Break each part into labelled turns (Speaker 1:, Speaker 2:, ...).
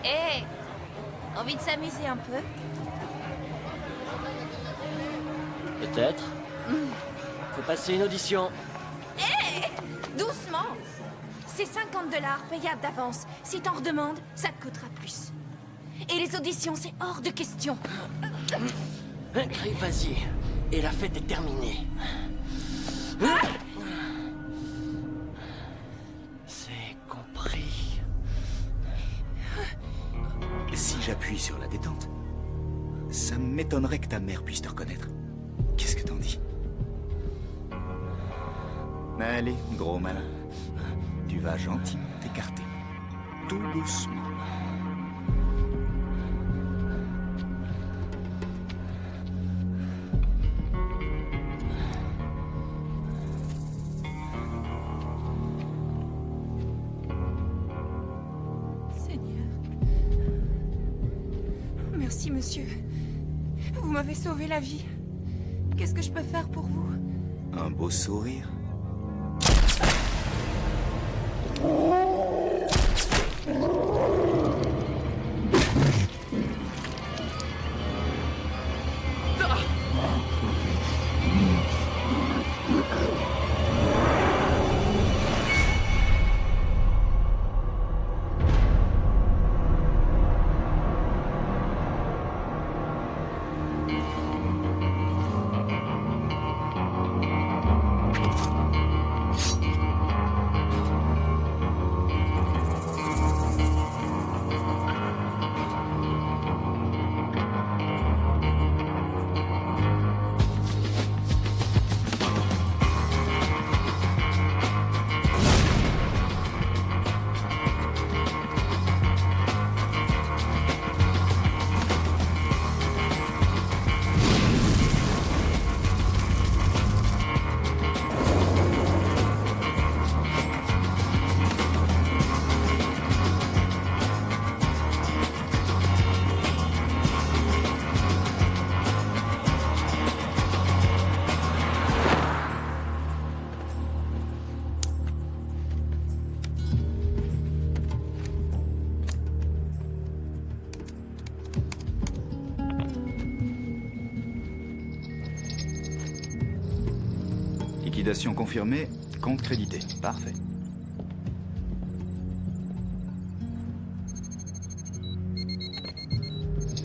Speaker 1: Hé, envie de s'amuser un peu?
Speaker 2: Peut-être. Faut passer une audition.
Speaker 1: Doucement. C'est 50 $ payables d'avance. Si t'en redemandes, ça te coûtera plus. Et les auditions, c'est hors de question.
Speaker 2: Allez, vas-y. Et la fête est terminée. C'est compris.
Speaker 3: Si j'appuie sur la détente, ça m'étonnerait que ta mère puisse te reconnaître. Qu'est-ce que t'en dis? Allez, gros malin. Tu vas gentiment t'écarter. Tout doucement.
Speaker 1: Seigneur. Merci, monsieur. Vous m'avez sauvé la vie. Qu'est-ce que je peux faire pour vous?
Speaker 3: Un beau sourire. Liquidation confirmée, compte crédité. Parfait.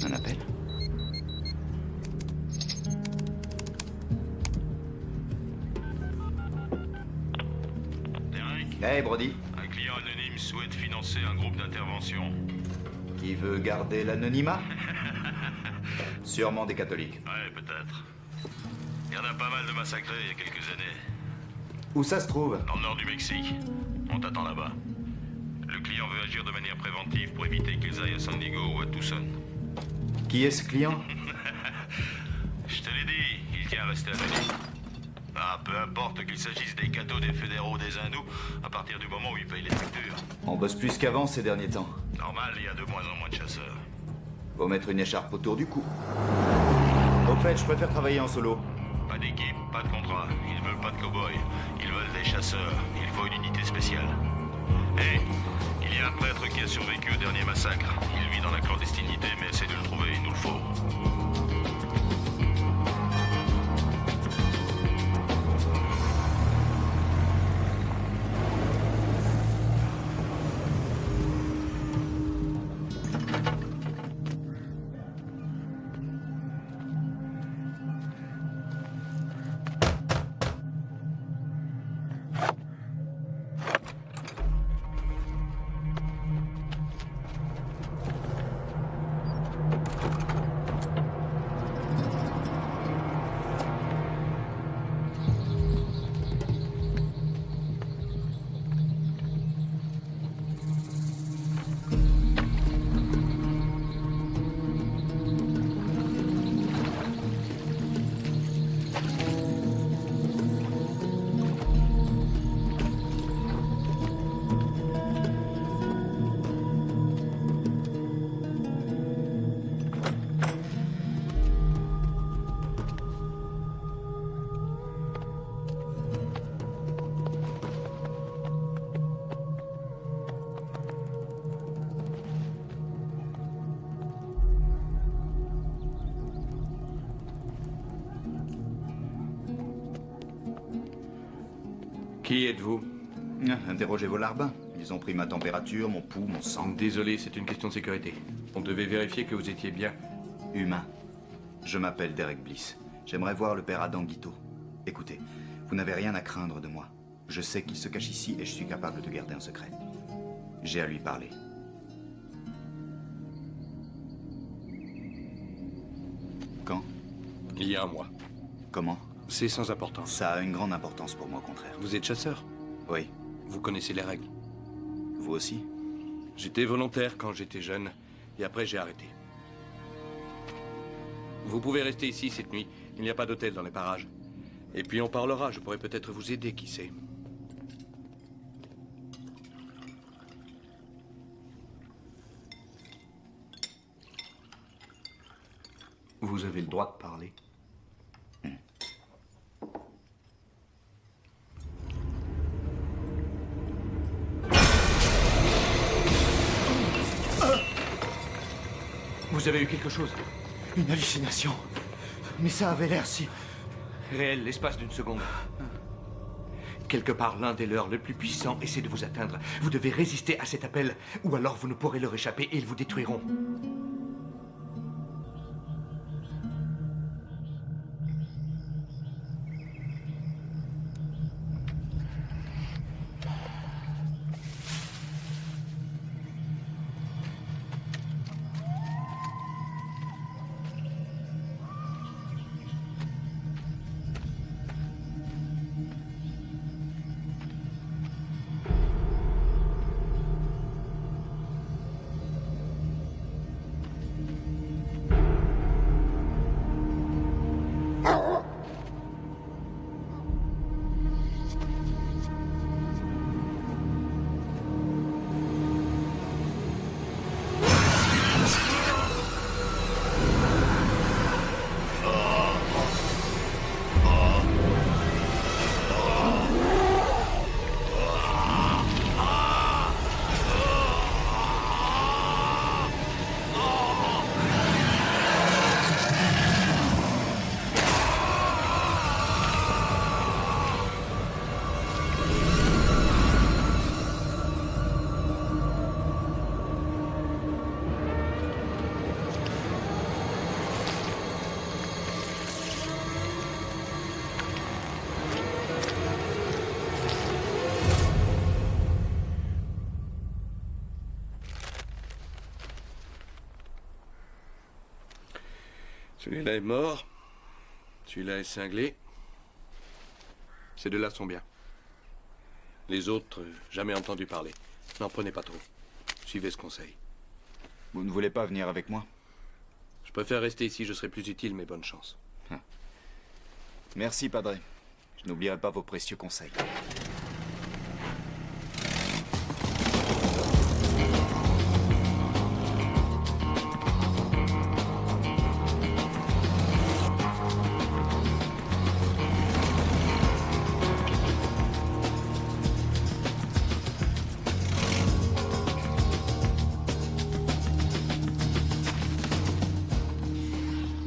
Speaker 3: Un appel?
Speaker 4: Derek,
Speaker 3: Hey, Brody.
Speaker 4: un client anonyme souhaite financer un groupe d'intervention.
Speaker 3: Qui veut garder l'anonymat? Sûrement des catholiques.
Speaker 4: Ouais, peut-être. Il y en a pas mal de massacrés il y a quelques années.
Speaker 3: Où ça se trouve?
Speaker 4: Dans le nord du Mexique. On t'attend là-bas. Le client veut agir de manière préventive pour éviter qu'ils aillent à San Diego ou à Tucson.
Speaker 3: Qui est ce client?
Speaker 4: Je te l'ai dit, il tient à rester anonyme. Ah, peu importe qu'il s'agisse des cadeaux des fédéraux ou des hindous, à partir du moment où ils payent les factures.
Speaker 3: On bosse plus qu'avant ces derniers temps.
Speaker 4: Normal, il y a de moins en moins de chasseurs.
Speaker 3: Faut mettre une écharpe autour du cou. Au fait, je préfère travailler en solo.
Speaker 4: Pas d'équipe, pas de contrat. Ils veulent pas de cow-boys. Ils veulent des chasseurs. Il faut une unité spéciale. Hé, il y a un prêtre qui a survécu au dernier massacre. Il vit dans la clandestinité, mais essaie de le trouver, il nous le faut.
Speaker 5: Qui êtes-vous?
Speaker 6: Interrogez vos larbins. Ils ont pris ma température, mon pouls, mon sang.
Speaker 5: Désolé, c'est une question de sécurité. On devait vérifier que vous étiez bien.
Speaker 6: Humain. Je m'appelle Derek Bliss. J'aimerais voir le père Adam Guiteau. Écoutez, vous n'avez rien à craindre de moi. Je sais qu'il se cache ici et je suis capable de garder un secret. J'ai à lui parler. Quand?
Speaker 5: Il y a un mois.
Speaker 6: Comment?
Speaker 5: C'est sans importance.
Speaker 6: Ça a une grande importance pour moi, au contraire.
Speaker 5: Vous êtes chasseur?
Speaker 6: Oui.
Speaker 5: Vous connaissez les règles?
Speaker 6: Vous aussi?
Speaker 5: J'étais volontaire quand j'étais jeune, et après j'ai arrêté. Vous pouvez rester ici cette nuit. Il n'y a pas d'hôtel dans les parages. Et puis on parlera, je pourrais peut-être vous aider, qui sait. Vous avez le droit de parler. Vous avez eu quelque chose?
Speaker 3: Une hallucination. Mais ça avait l'air si...
Speaker 5: Réel, l'espace d'une seconde. Quelque part, l'un des leurs, le plus puissant, essaie de vous atteindre. Vous devez résister à cet appel, ou alors vous ne pourrez leur échapper et ils vous détruiront. Celui-là est mort. Celui-là est cinglé. Ces deux-là sont bien. Les autres, jamais entendu parler. N'en prenez pas trop. Suivez ce conseil.
Speaker 6: Vous ne voulez pas venir avec moi?
Speaker 5: Je préfère rester ici, je serai plus utile, mais bonne chance.
Speaker 6: Merci, Padre. Je n'oublierai pas vos précieux conseils.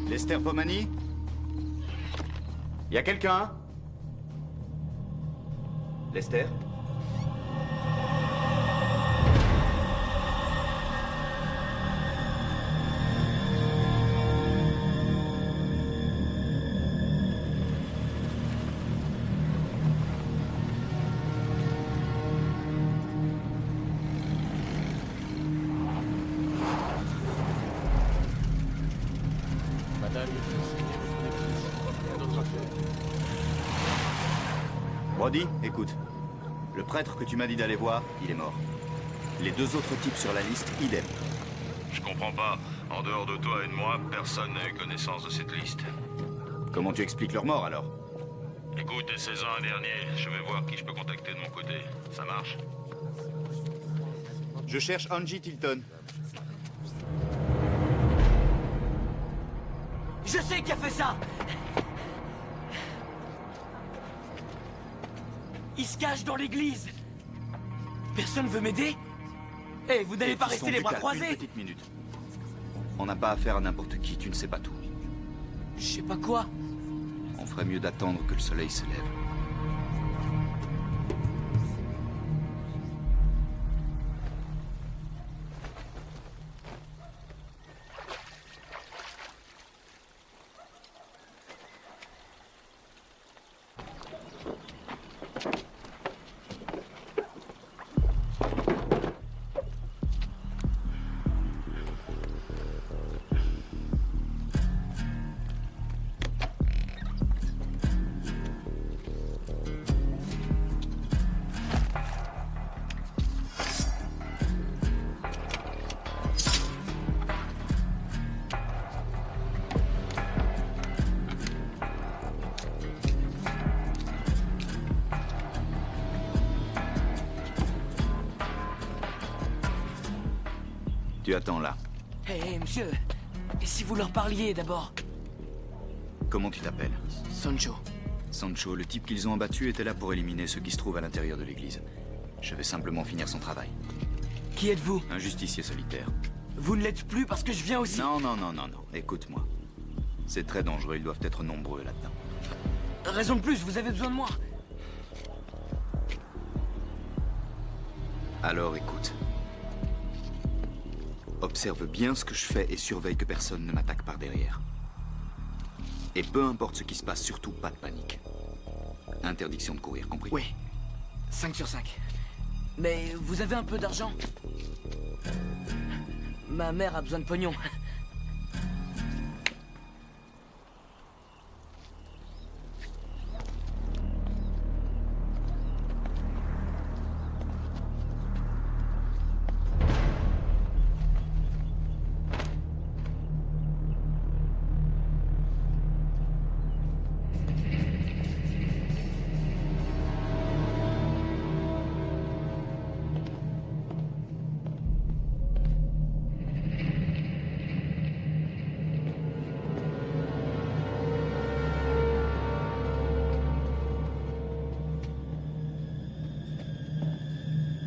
Speaker 6: Lester Pomani? Y a quelqu'un? Lester? Roddy, écoute. Le prêtre que tu m'as dit d'aller voir, il est mort. Les deux autres types sur la liste, idem.
Speaker 4: Je comprends pas. En dehors de toi et de moi, personne n'a eu connaissance de cette liste.
Speaker 6: Comment tu expliques leur mort, alors?
Speaker 4: Écoute, dès 16 ans dernier, je vais voir qui je peux contacter de mon côté. Ça marche?
Speaker 6: Je cherche Angie Tilton.
Speaker 2: Je sais qui a fait ça! Il se cache dans l'église! Personne veut m'aider? Eh, vous n'allez pas rester les bras croisés!
Speaker 6: Une petite minute. On n'a pas affaire à n'importe qui, tu ne sais pas tout.
Speaker 2: Je sais pas quoi.
Speaker 6: On ferait mieux d'attendre que le soleil se lève. Tu attends là.
Speaker 2: Hé, monsieur, et si vous leur parliez d'abord?
Speaker 6: Comment tu t'appelles?
Speaker 2: Sancho.
Speaker 6: Sancho, le type qu'ils ont abattu était là pour éliminer ceux qui se trouvent à l'intérieur de l'église. Je vais simplement finir son travail.
Speaker 2: Qui êtes-vous?
Speaker 6: Un justicier solitaire.
Speaker 2: Vous ne l'êtes plus parce que je viens aussi.
Speaker 6: Non. Écoute-moi. C'est très dangereux, ils doivent être nombreux là-dedans.
Speaker 2: Raison de plus, vous avez besoin de moi.
Speaker 6: Alors écoute. Observe bien ce que je fais et surveille que personne ne m'attaque par derrière. Et peu importe ce qui se passe, surtout pas de panique. Interdiction de courir, compris?
Speaker 2: Oui. 5 sur 5. Mais vous avez un peu d'argent? Ma mère a besoin de pognon.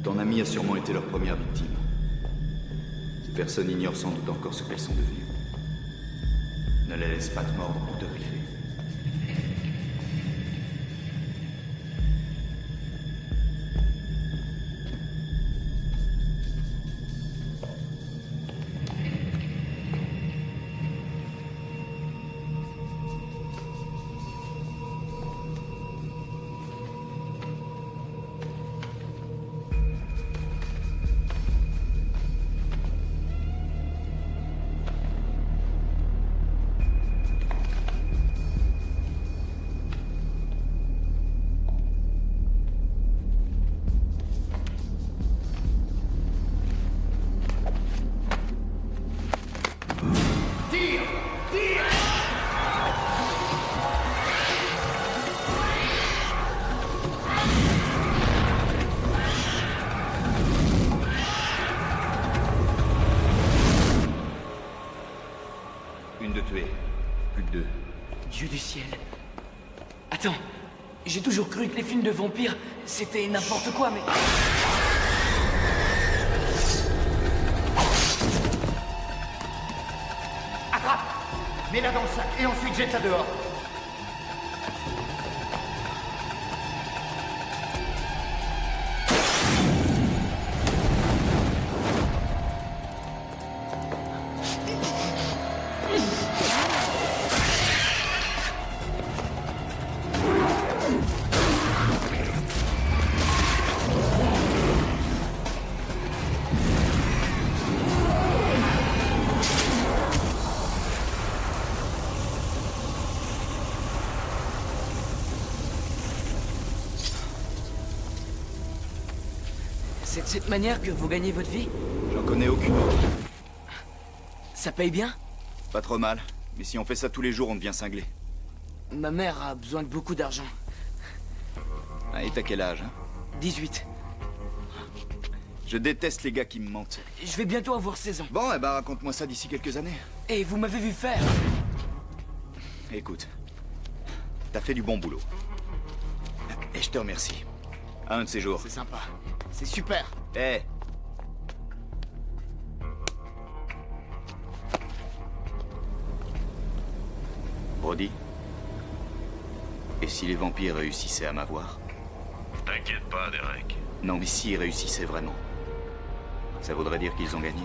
Speaker 6: Ton ami a sûrement été leur première victime. Personne n'ignore sans doute encore ce qu'elles sont devenues. Ne les laisse pas te mordre pour te griffer. Une de tuée, plus que 2.
Speaker 2: Dieu du ciel. Attends, j'ai toujours cru que les films de vampires, c'était n'importe quoi, mais...
Speaker 7: Attrape! Mets-la dans le sac et ensuite jette-la dehors.
Speaker 2: C'est de cette manière que vous gagnez votre vie?
Speaker 6: J'en connais aucune autre.
Speaker 2: Ça paye bien?
Speaker 6: Pas trop mal. Mais si on fait ça tous les jours, on devient cinglé.
Speaker 2: Ma mère a besoin de beaucoup d'argent.
Speaker 6: Ah, et t'as quel âge, hein?
Speaker 2: 18.
Speaker 6: Je déteste les gars qui me mentent.
Speaker 2: Je vais bientôt avoir 16 ans.
Speaker 6: Bon, eh ben raconte-moi ça d'ici quelques années.
Speaker 2: Et vous m'avez vu faire.
Speaker 6: Écoute, t'as fait du bon boulot. Et je te remercie. Un de ces jours.
Speaker 7: C'est sympa. C'est super.
Speaker 6: Eh, Brody. Et si les vampires réussissaient à m'avoir?
Speaker 4: T'inquiète pas, Derek.
Speaker 6: Non, mais s'ils réussissaient vraiment, ça voudrait dire qu'ils ont gagné.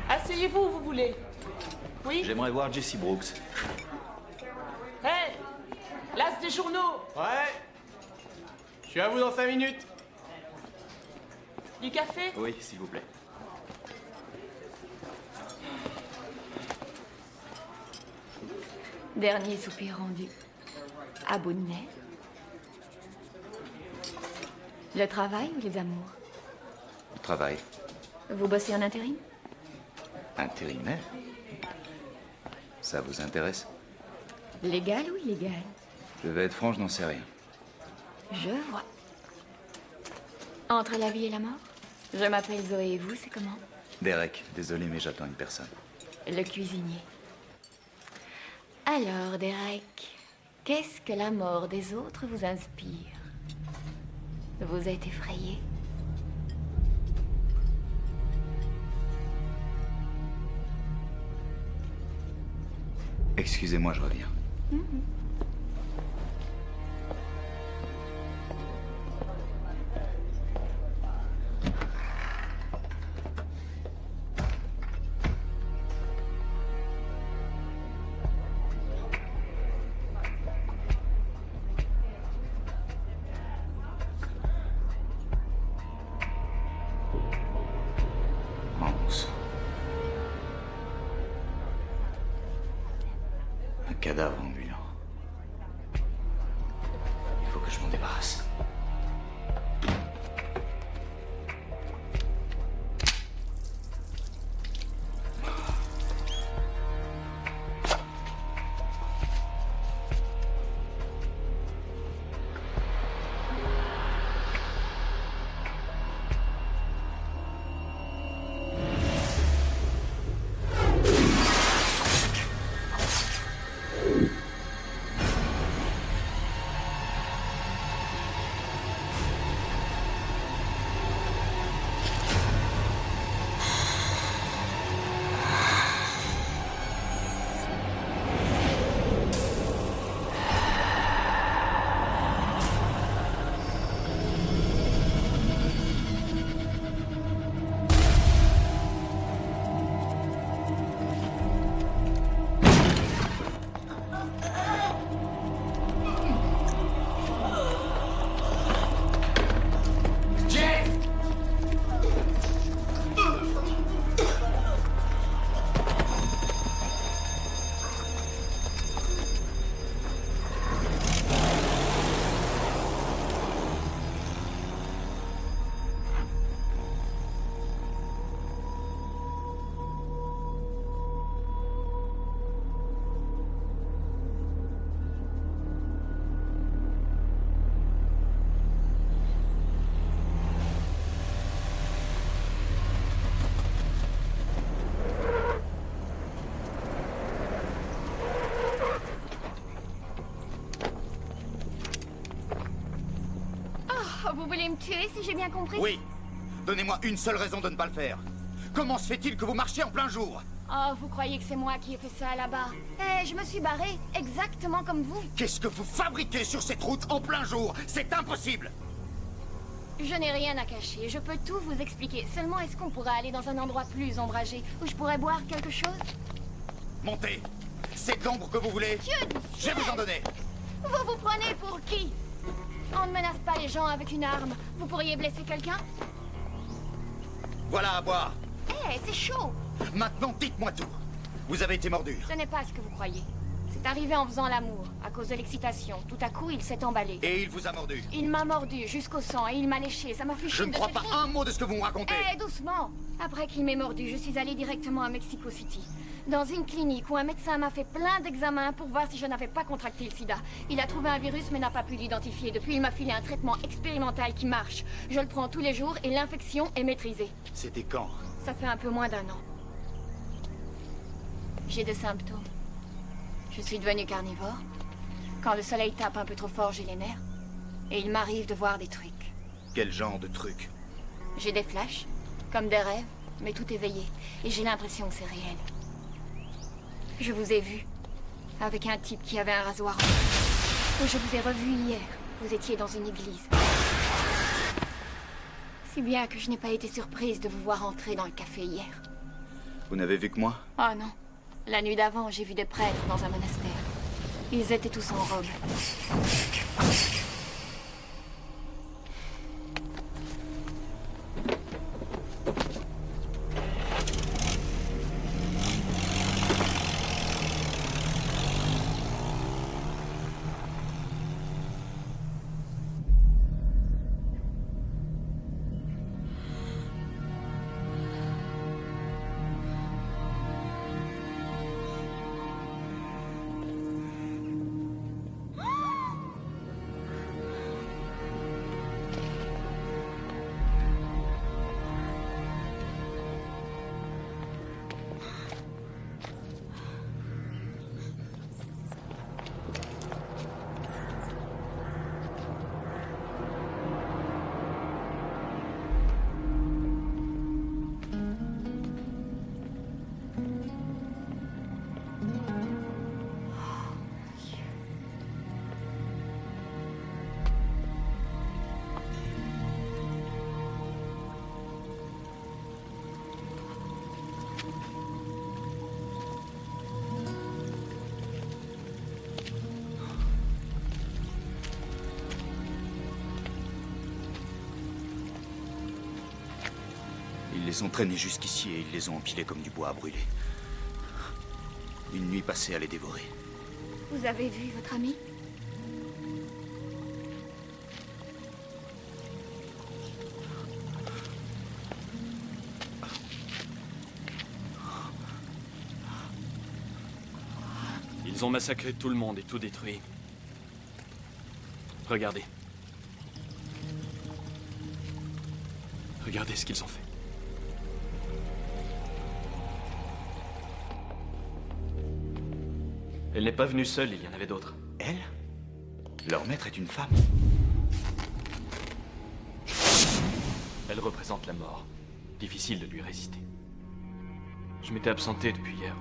Speaker 8: Asseyez-vous, vous voulez? Oui?
Speaker 6: J'aimerais voir Jesse Brooks.
Speaker 8: Hé! L'as des journaux!
Speaker 9: Ouais. Je suis à vous dans 5 minutes.
Speaker 8: Du café?
Speaker 6: Oui, s'il vous plaît.
Speaker 1: Dernier soupir rendu. À bout de nez. Le travail ou les amours?
Speaker 6: Travail.
Speaker 1: Vous bossez en intérim?
Speaker 6: Intérimaire? Ça vous intéresse?
Speaker 1: Légal ou illégal?
Speaker 6: Je vais être franc, je n'en sais rien.
Speaker 1: Je vois.
Speaker 10: Entre la vie et la mort? Je m'appelle Zoé et vous, c'est comment?
Speaker 6: Derek, désolé, mais j'attends une personne.
Speaker 10: Le cuisinier. Alors, Derek, qu'est-ce que la mort des autres vous inspire? Vous êtes effrayé?
Speaker 6: Excusez-moi, je reviens. Un cadavre ambulant. Il faut que je m'en débarrasse.
Speaker 10: Vous voulez me tuer, si j'ai bien compris?
Speaker 7: Oui. Donnez-moi une seule raison de ne pas le faire. Comment se fait-il que vous marchiez en plein jour?
Speaker 10: Oh, vous croyez que c'est moi qui ai fait ça là-bas? Eh, je me suis barrée, exactement comme vous.
Speaker 7: Qu'est-ce que vous fabriquez sur cette route en plein jour? C'est impossible!
Speaker 10: Je n'ai rien à cacher, je peux tout vous expliquer. Seulement, est-ce qu'on pourrait aller dans un endroit plus ombragé, où je pourrais boire quelque chose?
Speaker 7: Montez! C'est de l'ombre que vous voulez?
Speaker 10: Dieu du
Speaker 7: Je vais
Speaker 10: ciel!
Speaker 7: vous en donner!
Speaker 10: Vous vous prenez pour qui? On ne menace pas les gens avec une arme. Vous pourriez blesser quelqu'un?
Speaker 7: Voilà à boire!
Speaker 10: Eh, c'est chaud!
Speaker 7: Maintenant, dites-moi tout! Vous avez été mordu.
Speaker 10: Ce n'est pas ce que vous croyez. C'est arrivé en faisant l'amour, à cause de l'excitation. Tout à coup, il s'est emballé.
Speaker 7: Et il vous a mordu?
Speaker 10: Il m'a mordu jusqu'au sang et il m'a léché. Ça m'a fait
Speaker 7: Je ne crois pas un mot de ce que vous me racontez!
Speaker 10: Eh, doucement! Après qu'il m'ait mordu, je suis allée directement à Mexico City. Dans une clinique où un médecin m'a fait plein d'examens pour voir si je n'avais pas contracté le sida. Il a trouvé un virus mais n'a pas pu l'identifier. Depuis, il m'a filé un traitement expérimental qui marche. Je le prends tous les jours et l'infection est maîtrisée.
Speaker 7: C'était quand?
Speaker 10: Ça fait un peu moins d'un an. J'ai des symptômes. Je suis devenue carnivore. Quand le soleil tape un peu trop fort, j'ai les nerfs. Et il m'arrive de voir des trucs.
Speaker 7: Quel genre de truc?
Speaker 10: J'ai des flashs, comme des rêves, mais tout éveillé. Et j'ai l'impression que c'est réel. Je vous ai vu, avec un type qui avait un rasoir en main. Je vous ai revu hier. Vous étiez dans une église. Si bien que je n'ai pas été surprise de vous voir entrer dans le café hier.
Speaker 6: Vous n'avez vu que moi?
Speaker 10: Oh non. La nuit d'avant, j'ai vu des prêtres dans un monastère. Ils étaient tous en robe.
Speaker 6: les ont traînés jusqu'ici et ils les ont empilés comme du bois à brûler. Une nuit passée à les dévorer.
Speaker 10: Vous avez vu votre ami?
Speaker 2: Ils ont massacré tout le monde et tout détruit. Regardez. Regardez ce qu'ils ont fait. Elle n'est pas venue seule, il y en avait d'autres.
Speaker 6: Elle? Leur maître est une femme.
Speaker 2: Elle représente la mort. Difficile de lui résister. Je m'étais absenté depuis hier.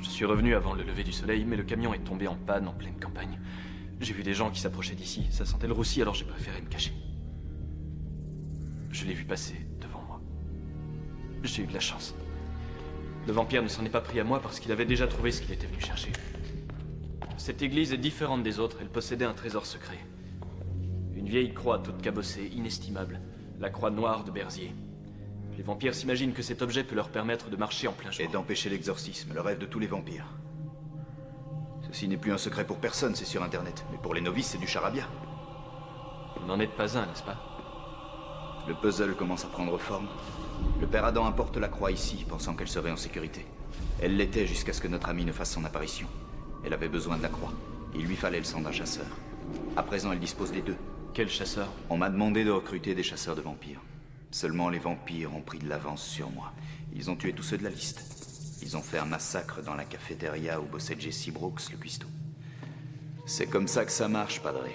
Speaker 2: Je suis revenu avant le lever du soleil, mais le camion est tombé en panne en pleine campagne. J'ai vu des gens qui s'approchaient d'ici. Ça sentait le roussi, alors j'ai préféré me cacher. Je l'ai vu passer devant moi. J'ai eu de la chance. Le vampire ne s'en est pas pris à moi parce qu'il avait déjà trouvé ce qu'il était venu chercher. Cette église est différente des autres. Elle possédait un trésor secret. Une vieille croix toute cabossée, inestimable. La croix noire de Berzier. Les vampires s'imaginent que cet objet peut leur permettre de marcher en plein jour.
Speaker 6: Et d'empêcher l'exorcisme, le rêve de tous les vampires. Ceci n'est plus un secret pour personne, c'est sur Internet. Mais pour les novices, c'est du charabia.
Speaker 2: Vous n'en êtes pas un, n'est-ce pas?
Speaker 6: Le puzzle commence à prendre forme. Le père Adam apporte la croix ici, pensant qu'elle serait en sécurité. Elle l'était jusqu'à ce que notre ami ne fasse son apparition. Elle avait besoin de la croix. Il lui fallait le sang d'un chasseur. À présent, elle dispose des deux.
Speaker 2: Quel chasseur?
Speaker 6: On m'a demandé de recruter des chasseurs de vampires. Seulement les vampires ont pris de l'avance sur moi. Ils ont tué tous ceux de la liste. Ils ont fait un massacre dans la cafétéria où bossait Jesse Brooks, le cuistot. C'est comme ça que ça marche, Padre.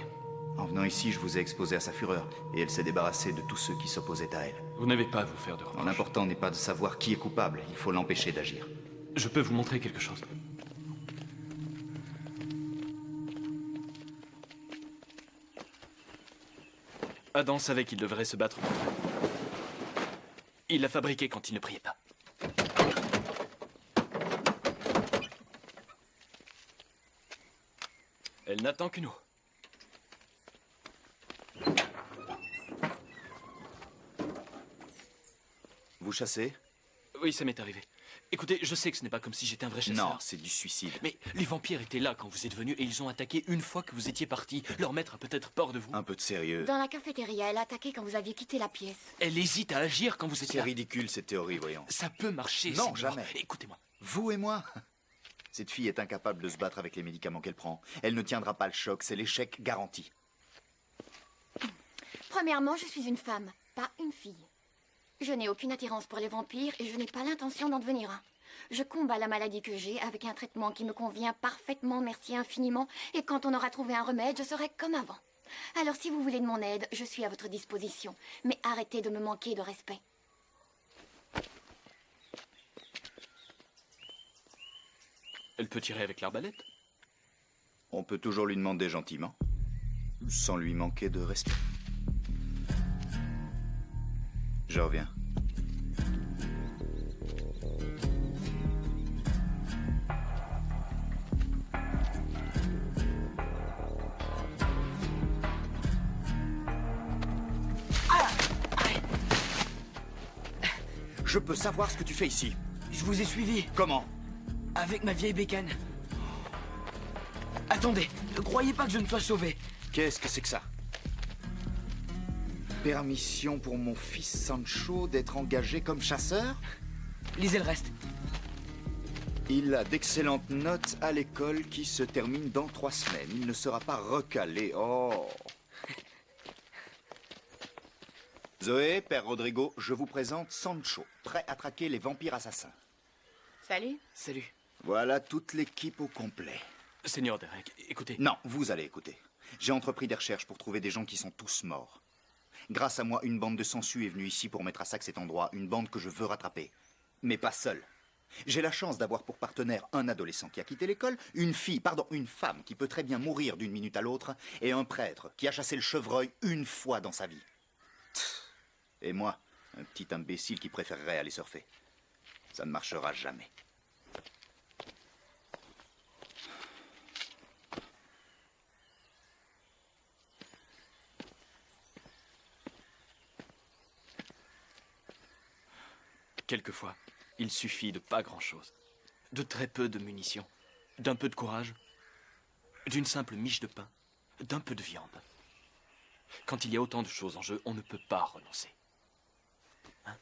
Speaker 6: En venant ici, je vous ai exposé à sa fureur, et elle s'est débarrassée de tous ceux qui s'opposaient à elle.
Speaker 2: Vous n'avez pas à vous faire de reproches.
Speaker 6: L'important n'est pas de savoir qui est coupable, il faut l'empêcher d'agir.
Speaker 2: Je peux vous montrer quelque chose. Adam savait qu'il devrait se battre contre elle. Il l'a fabriqué quand il ne priait pas. Elle n'attend que nous.
Speaker 6: Vous chassez?
Speaker 2: Oui, ça m'est arrivé. Écoutez, je sais que ce n'est pas comme si j'étais un vrai chasseur.
Speaker 6: Non, c'est du suicide.
Speaker 2: Mais les vampires étaient là quand vous êtes venus et ils ont attaqué une fois que vous étiez partis. Leur maître a peut-être peur de vous.
Speaker 6: Un peu de sérieux.
Speaker 10: Dans la cafétéria, elle a attaqué quand vous aviez quitté la pièce.
Speaker 2: Elle hésite à agir quand vous étiez
Speaker 6: C'est
Speaker 2: là.
Speaker 6: ridicule cette théorie, voyons.
Speaker 2: Ça peut marcher,
Speaker 6: Non,
Speaker 2: Seigneur.
Speaker 6: jamais.
Speaker 2: Écoutez-moi.
Speaker 6: Vous et moi? Cette fille est incapable de se battre avec les médicaments qu'elle prend. Elle ne tiendra pas le choc, c'est l'échec garanti.
Speaker 10: Premièrement, je suis une femme, pas une fille. Je n'ai aucune attirance pour les vampires et je n'ai pas l'intention d'en devenir un. Je combats la maladie que j'ai avec un traitement qui me convient parfaitement, merci infiniment. Et quand on aura trouvé un remède, je serai comme avant. Alors si vous voulez de mon aide, je suis à votre disposition. Mais arrêtez de me manquer de respect.
Speaker 2: Elle peut tirer avec l'arbalète?
Speaker 6: On peut toujours lui demander gentiment, sans lui manquer de respect. Je reviens. Je peux savoir ce que tu fais ici.
Speaker 2: Je vous ai suivi.
Speaker 6: Comment?
Speaker 2: Avec ma vieille bécane. Attendez, ne croyez pas que je me sois sauvé.
Speaker 6: Qu'est-ce que c'est que ça? Permission pour mon fils Sancho d'être engagé comme chasseur?
Speaker 2: Lisez le reste.
Speaker 6: Il a d'excellentes notes à l'école qui se termine dans 3 semaines. Il ne sera pas recalé. Oh! Zoé, Père Rodrigo, je vous présente Sancho, prêt à traquer les vampires assassins.
Speaker 10: Salut.
Speaker 2: Salut.
Speaker 6: Voilà toute l'équipe au complet.
Speaker 2: Seigneur Derek, écoutez.
Speaker 6: Non, vous allez écouter. J'ai entrepris des recherches pour trouver des gens qui sont tous morts. Grâce à moi, une bande de sangsues est venue ici pour mettre à sac cet endroit, une bande que je veux rattraper. Mais pas seule. J'ai la chance d'avoir pour partenaire un adolescent qui a quitté l'école, une femme qui peut très bien mourir d'une minute à l'autre, et un prêtre qui a chassé le chevreuil une fois dans sa vie. Et moi, un petit imbécile qui préférerait aller surfer. Ça ne marchera jamais.
Speaker 2: Quelquefois, il suffit de pas grand-chose. De très peu de munitions, d'un peu de courage, d'une simple miche de pain, d'un peu de viande. Quand il y a autant de choses en jeu, on ne peut pas renoncer. Hein?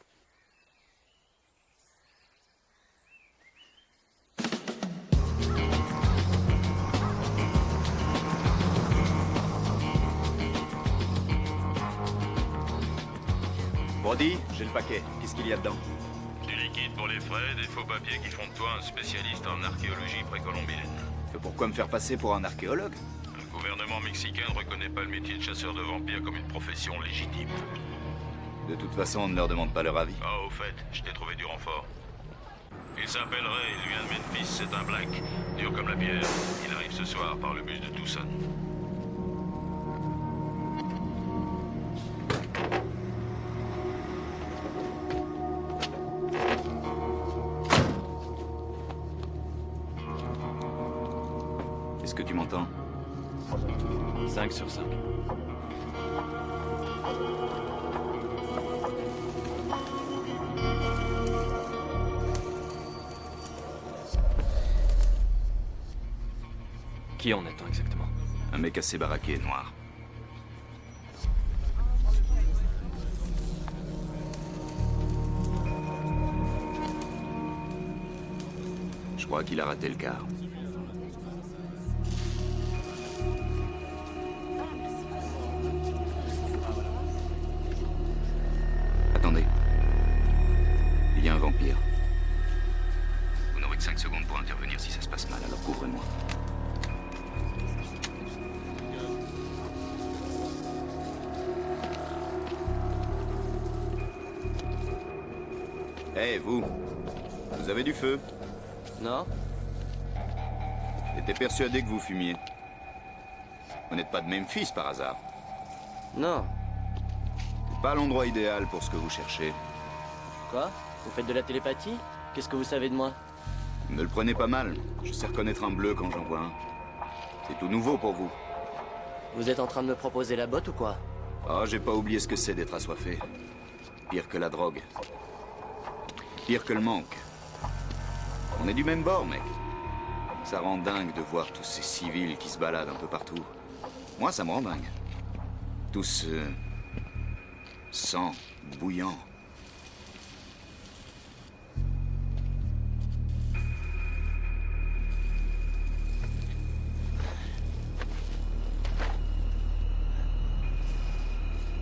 Speaker 6: Brody, j'ai le paquet. Qu'est-ce qu'il y a dedans?
Speaker 4: Du liquide pour les frais, des faux papiers qui font de toi un spécialiste en archéologie précolombienne.
Speaker 6: Pourquoi me faire passer pour un archéologue?
Speaker 4: Le gouvernement mexicain ne reconnaît pas le métier de chasseur de vampires comme une profession légitime.
Speaker 6: De toute façon, on ne leur demande pas leur avis.
Speaker 4: Ah, au fait, je t'ai trouvé du renfort. Il s'appelle Ray, il vient de Memphis, c'est un black. Dur comme la pierre. Il arrive ce soir par le bus de Tucson.
Speaker 6: Est-ce que tu m'entends?
Speaker 2: 5 sur 5. Qui en attend exactement?
Speaker 6: Un mec assez baraqué, noir. Je crois qu'il a raté le quart. Attendez. Il y a un vampire. Vous n'aurez que 5 secondes pour intervenir si ça se passe mal, alors couvrez-moi. Hé, vous. Vous avez du feu?
Speaker 11: Non.
Speaker 6: J'étais persuadé que vous fumiez. Vous n'êtes pas de Memphis par hasard?
Speaker 11: Non.
Speaker 6: C'est pas l'endroit idéal pour ce que vous cherchez.
Speaker 11: Quoi? Vous faites de la télépathie? Qu'est-ce que vous savez de moi?
Speaker 6: Ne le prenez pas mal. Je sais reconnaître un bleu quand j'en vois un. C'est tout nouveau pour vous.
Speaker 11: Vous êtes en train de me proposer la botte ou quoi?
Speaker 6: Oh, j'ai pas oublié ce que c'est d'être assoiffé. Pire que la drogue. Pire que le manque. On est du même bord, mec. Ça rend dingue de voir tous ces civils qui se baladent un peu partout. Moi, ça me rend dingue. Tout ce sang bouillant.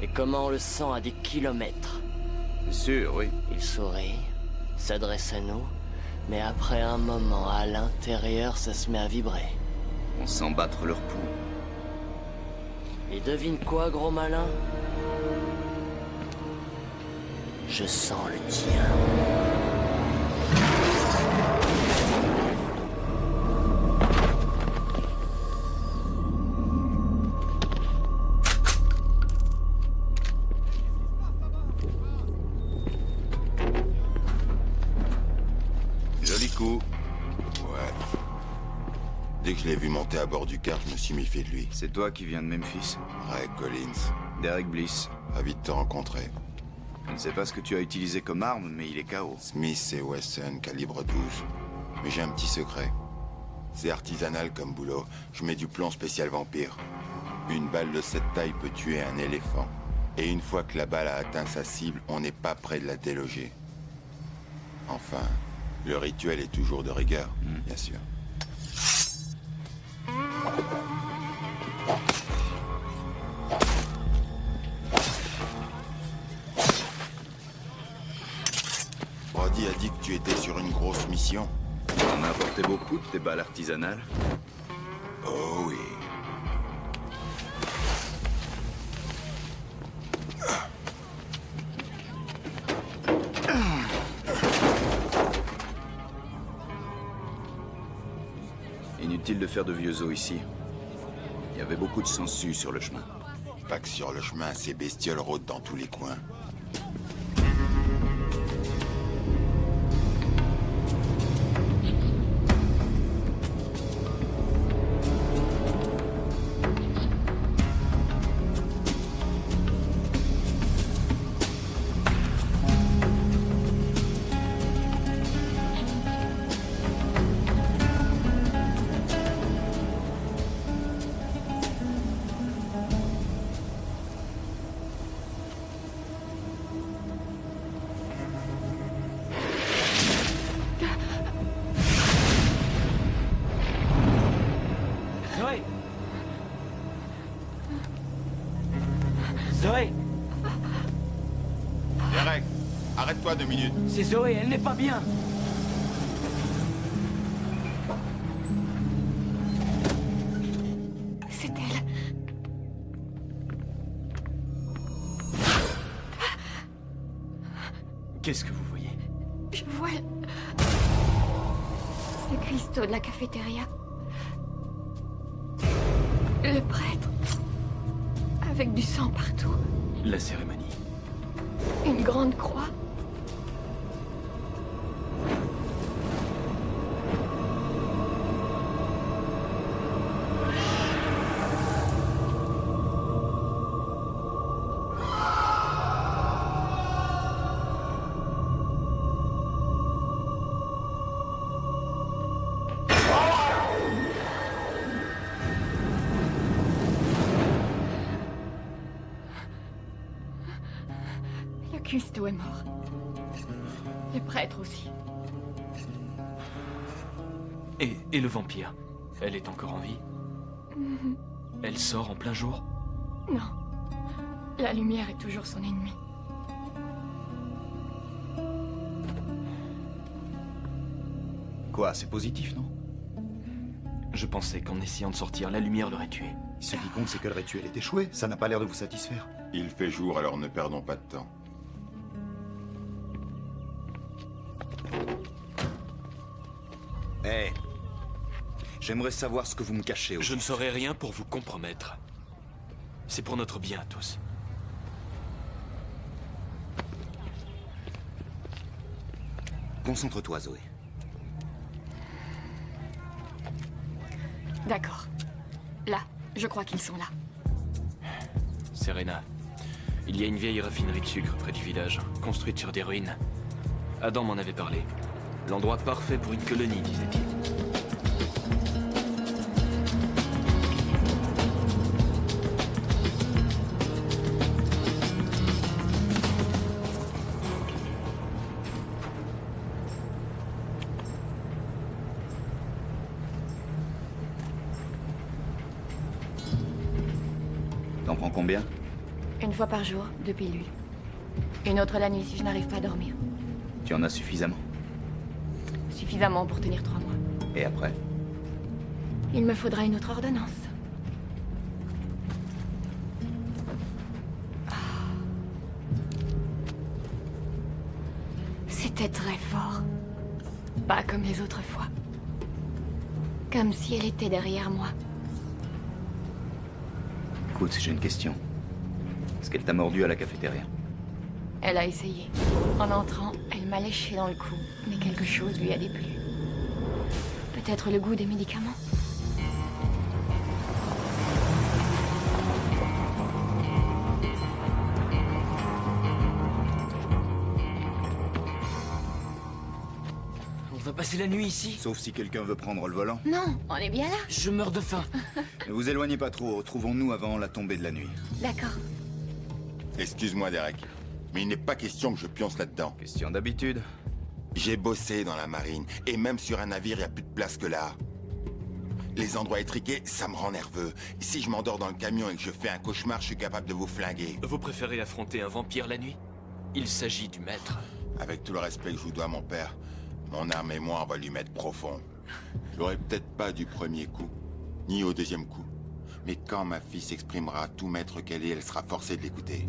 Speaker 11: Et comment on le sent à des kilomètres?
Speaker 6: C'est sûr, oui.
Speaker 11: Il sourit, s'adresse à nous, mais après un moment, à l'intérieur, ça se met à vibrer.
Speaker 6: On sent battre leur pouls.
Speaker 11: Et devine quoi, gros malin? Je sens le tien.
Speaker 6: Joli coup.
Speaker 12: Ouais. Dès que je l'ai vu monter à bord du car, je me suis méfié de lui.
Speaker 6: C'est toi qui viens de Memphis?
Speaker 12: Ray Collins.
Speaker 6: Derek Bliss.
Speaker 12: Ravi de te rencontrer.
Speaker 6: Je ne sais pas ce que tu as utilisé comme arme, mais il est KO.
Speaker 12: Smith et Wesson, calibre 12. Mais j'ai un petit secret. C'est artisanal comme boulot. Je mets du plomb spécial vampire. Une balle de cette taille peut tuer un éléphant. Et une fois que la balle a atteint sa cible, on n'est pas près de la déloger. Enfin, le rituel est toujours de rigueur, bien sûr. Brody a dit que tu étais sur une grosse mission.
Speaker 6: On a apporté beaucoup de tes balles artisanales.
Speaker 12: Oh oui.
Speaker 6: Inutile de faire de vieux os ici. Il y avait beaucoup de sangsues sur le chemin.
Speaker 12: Pas que sur le chemin, ces bestioles rôdent dans tous les coins. 2 minutes.
Speaker 11: C'est Zoé, elle n'est pas bien.
Speaker 10: C'est elle.
Speaker 2: Qu'est-ce que vous voyez?
Speaker 10: Je vois ces cristaux de la cafétéria. Le prêtre. Avec du sang partout.
Speaker 2: La cérémonie.
Speaker 10: Une grande croix. Le cuistot est mort. Le prêtre aussi.
Speaker 2: Et le vampire? Elle est encore en vie? Elle sort en plein jour?
Speaker 10: Non. La lumière est toujours son ennemi.
Speaker 6: Quoi, c'est positif, non?
Speaker 2: Je pensais qu'en essayant de sortir, la lumière l'aurait tué.
Speaker 6: Ce qui compte, c'est que le rituel est échoué. Ça n'a pas l'air de vous satisfaire.
Speaker 12: Il fait jour, alors ne perdons pas de temps.
Speaker 6: Hé, j'aimerais savoir ce que vous me cachez.
Speaker 2: Je ne ferai rien pour vous compromettre. C'est pour notre bien à tous.
Speaker 6: Concentre-toi, Zoé.
Speaker 10: D'accord. Là, je crois qu'ils sont là.
Speaker 2: Serena, il y a une vieille raffinerie de sucre près du village, construite sur des ruines. Adam m'en avait parlé. L'endroit parfait pour une colonie, disait-il.
Speaker 6: T'en prends combien?
Speaker 10: Une fois par jour, 2 pilules. Une autre la nuit si je n'arrive pas à dormir.
Speaker 6: Tu en as suffisamment.
Speaker 10: Suffisamment pour tenir 3 mois.
Speaker 6: Et après?
Speaker 10: Il me faudra une autre ordonnance. C'était très fort. Pas comme les autres fois. Comme si elle était derrière moi.
Speaker 6: Écoute, j'ai une question. Est-ce qu'elle t'a mordu à la cafétéria?
Speaker 10: Elle a essayé. En entrant, elle m'a léché dans le cou, mais quelque chose lui a déplu. Peut-être le goût des médicaments.
Speaker 11: On va passer la nuit ici?
Speaker 6: Sauf si quelqu'un veut prendre le volant.
Speaker 10: Non, on est bien là.
Speaker 11: Je meurs de faim.
Speaker 6: Ne vous éloignez pas trop. Retrouvons-nous avant la tombée de la nuit.
Speaker 10: D'accord.
Speaker 12: Excuse-moi, Derek, mais il n'est pas question que je pionce là-dedans.
Speaker 6: Question d'habitude.
Speaker 12: J'ai bossé dans la marine, et même sur un navire, il n'y a plus de place que là. Les endroits étriqués, ça me rend nerveux. Si je m'endors dans le camion et que je fais un cauchemar, je suis capable de vous flinguer.
Speaker 2: Vous préférez affronter un vampire la nuit? Il s'agit du maître.
Speaker 12: Avec tout le respect que je vous dois, mon père, mon âme et moi, on va lui mettre profond. Je l'aurai peut-être pas du premier coup, ni au deuxième coup. Mais quand ma fille s'exprimera, tout maître qu'elle est, elle sera forcée de l'écouter.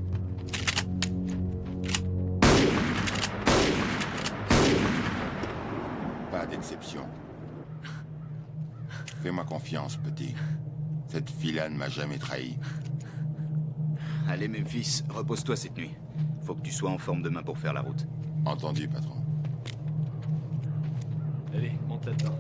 Speaker 12: Pas d'exception. Fais-moi confiance, petit. Cette fille-là ne m'a jamais trahi.
Speaker 6: Allez, Memphis, repose-toi cette nuit. Faut que tu sois en forme demain pour faire la route.
Speaker 12: Entendu, patron.
Speaker 2: Allez, monte là-dedans.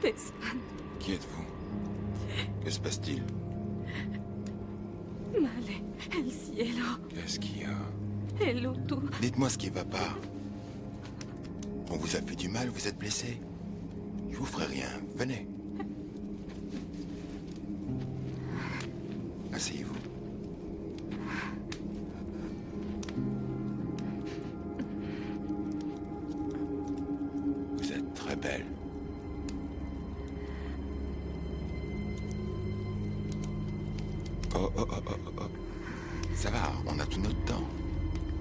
Speaker 13: Tess.
Speaker 12: Qui êtes-vous? Que se passe-t-il?
Speaker 13: Male, el cielo.
Speaker 12: Qu'est-ce qu'il y a?
Speaker 13: El luto.
Speaker 12: Dites-moi ce qui va pas. On vous a fait du mal, vous êtes blessé? Je vous ferai rien. Venez. Asseyez-vous. Vous êtes très belle. Oh, oh, oh, oh, oh. Ça va, on a tout notre temps.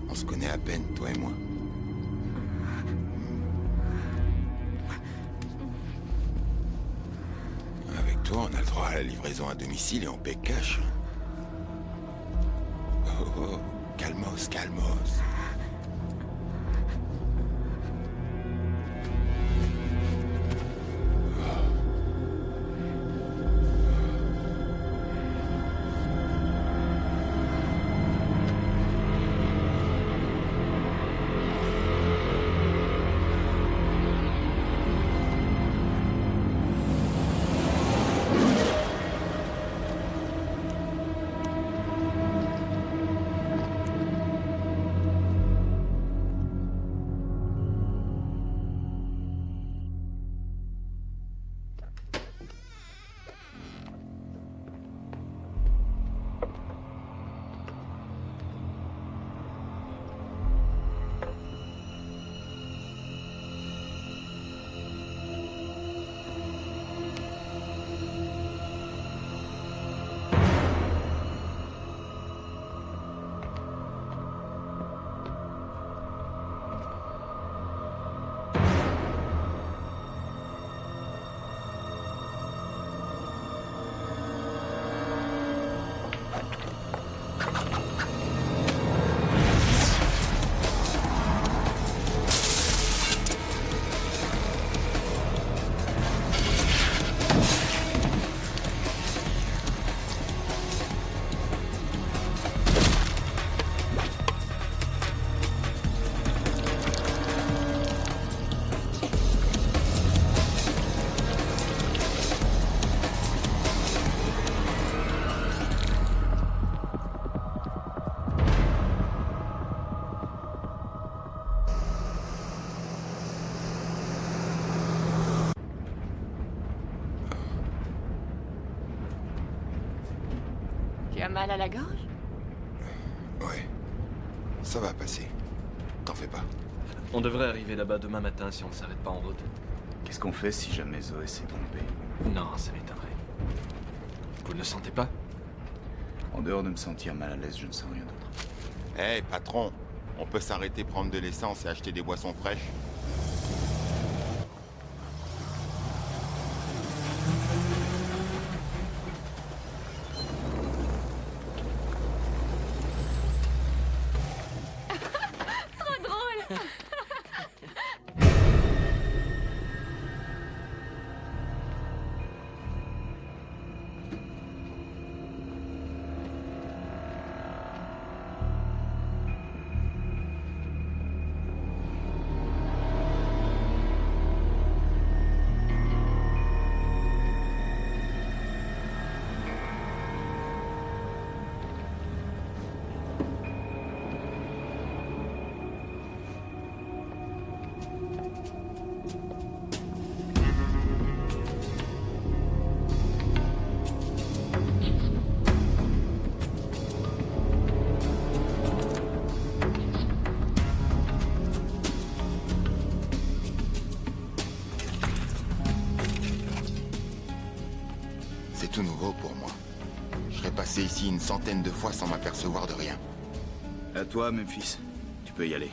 Speaker 12: On se connaît à peine, toi et moi. Avec toi, on a le droit à la livraison à domicile et on paie cash. Oh, oh, calmos, calmos.
Speaker 8: Tu as mal à la gorge?
Speaker 12: Ouais. Ça va passer. T'en fais pas.
Speaker 2: On devrait arriver là-bas demain matin si on ne s'arrête pas en route.
Speaker 3: Qu'est-ce qu'on fait si jamais Zoé s'est trompée?
Speaker 2: Non, ça m'étonnerait. Vous ne le sentez pas?
Speaker 3: En dehors de me sentir mal à l'aise, je ne sens rien d'autre.
Speaker 12: Hé, patron, on peut s'arrêter prendre de l'essence et acheter des boissons fraîches?
Speaker 10: Trop drôle.
Speaker 12: C'est tout nouveau pour moi. Je serais passé ici une centaine de fois sans m'apercevoir de rien.
Speaker 3: À toi, Memphis. Tu peux y aller.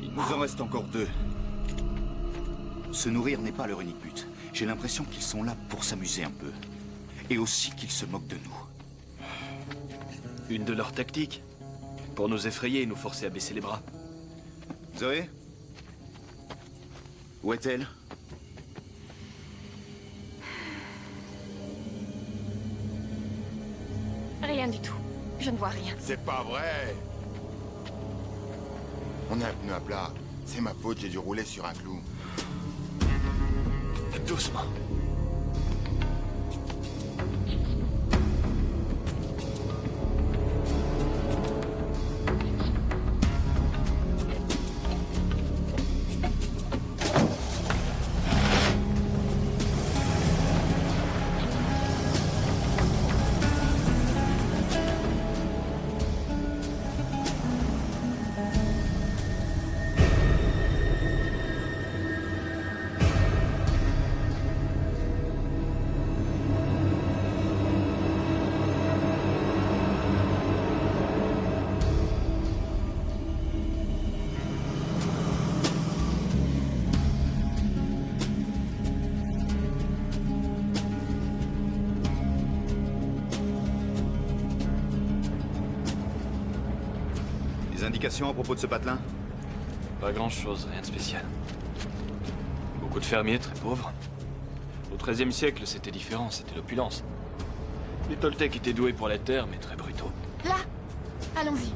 Speaker 3: Il nous en reste encore deux. Se nourrir n'est pas leur unique but. J'ai l'impression qu'ils sont là pour s'amuser un peu. Et aussi qu'ils se moquent de nous.
Speaker 2: Une de leurs tactiques. Pour nous effrayer et nous forcer à baisser les bras.
Speaker 6: Zoé? Où est-elle?
Speaker 10: Rien du tout. Je ne vois rien.
Speaker 12: C'est pas vrai. On a un pneu à plat. C'est ma faute, j'ai dû rouler sur un clou.
Speaker 2: Doucement.
Speaker 6: Des indications à propos de ce patelin?
Speaker 2: Pas grand-chose, rien de spécial. Beaucoup de fermiers très pauvres. Au XIIIe siècle, c'était différent, c'était l'opulence. Les Toltecs étaient doués pour la terre, mais très brutaux.
Speaker 10: Là! Allons-y.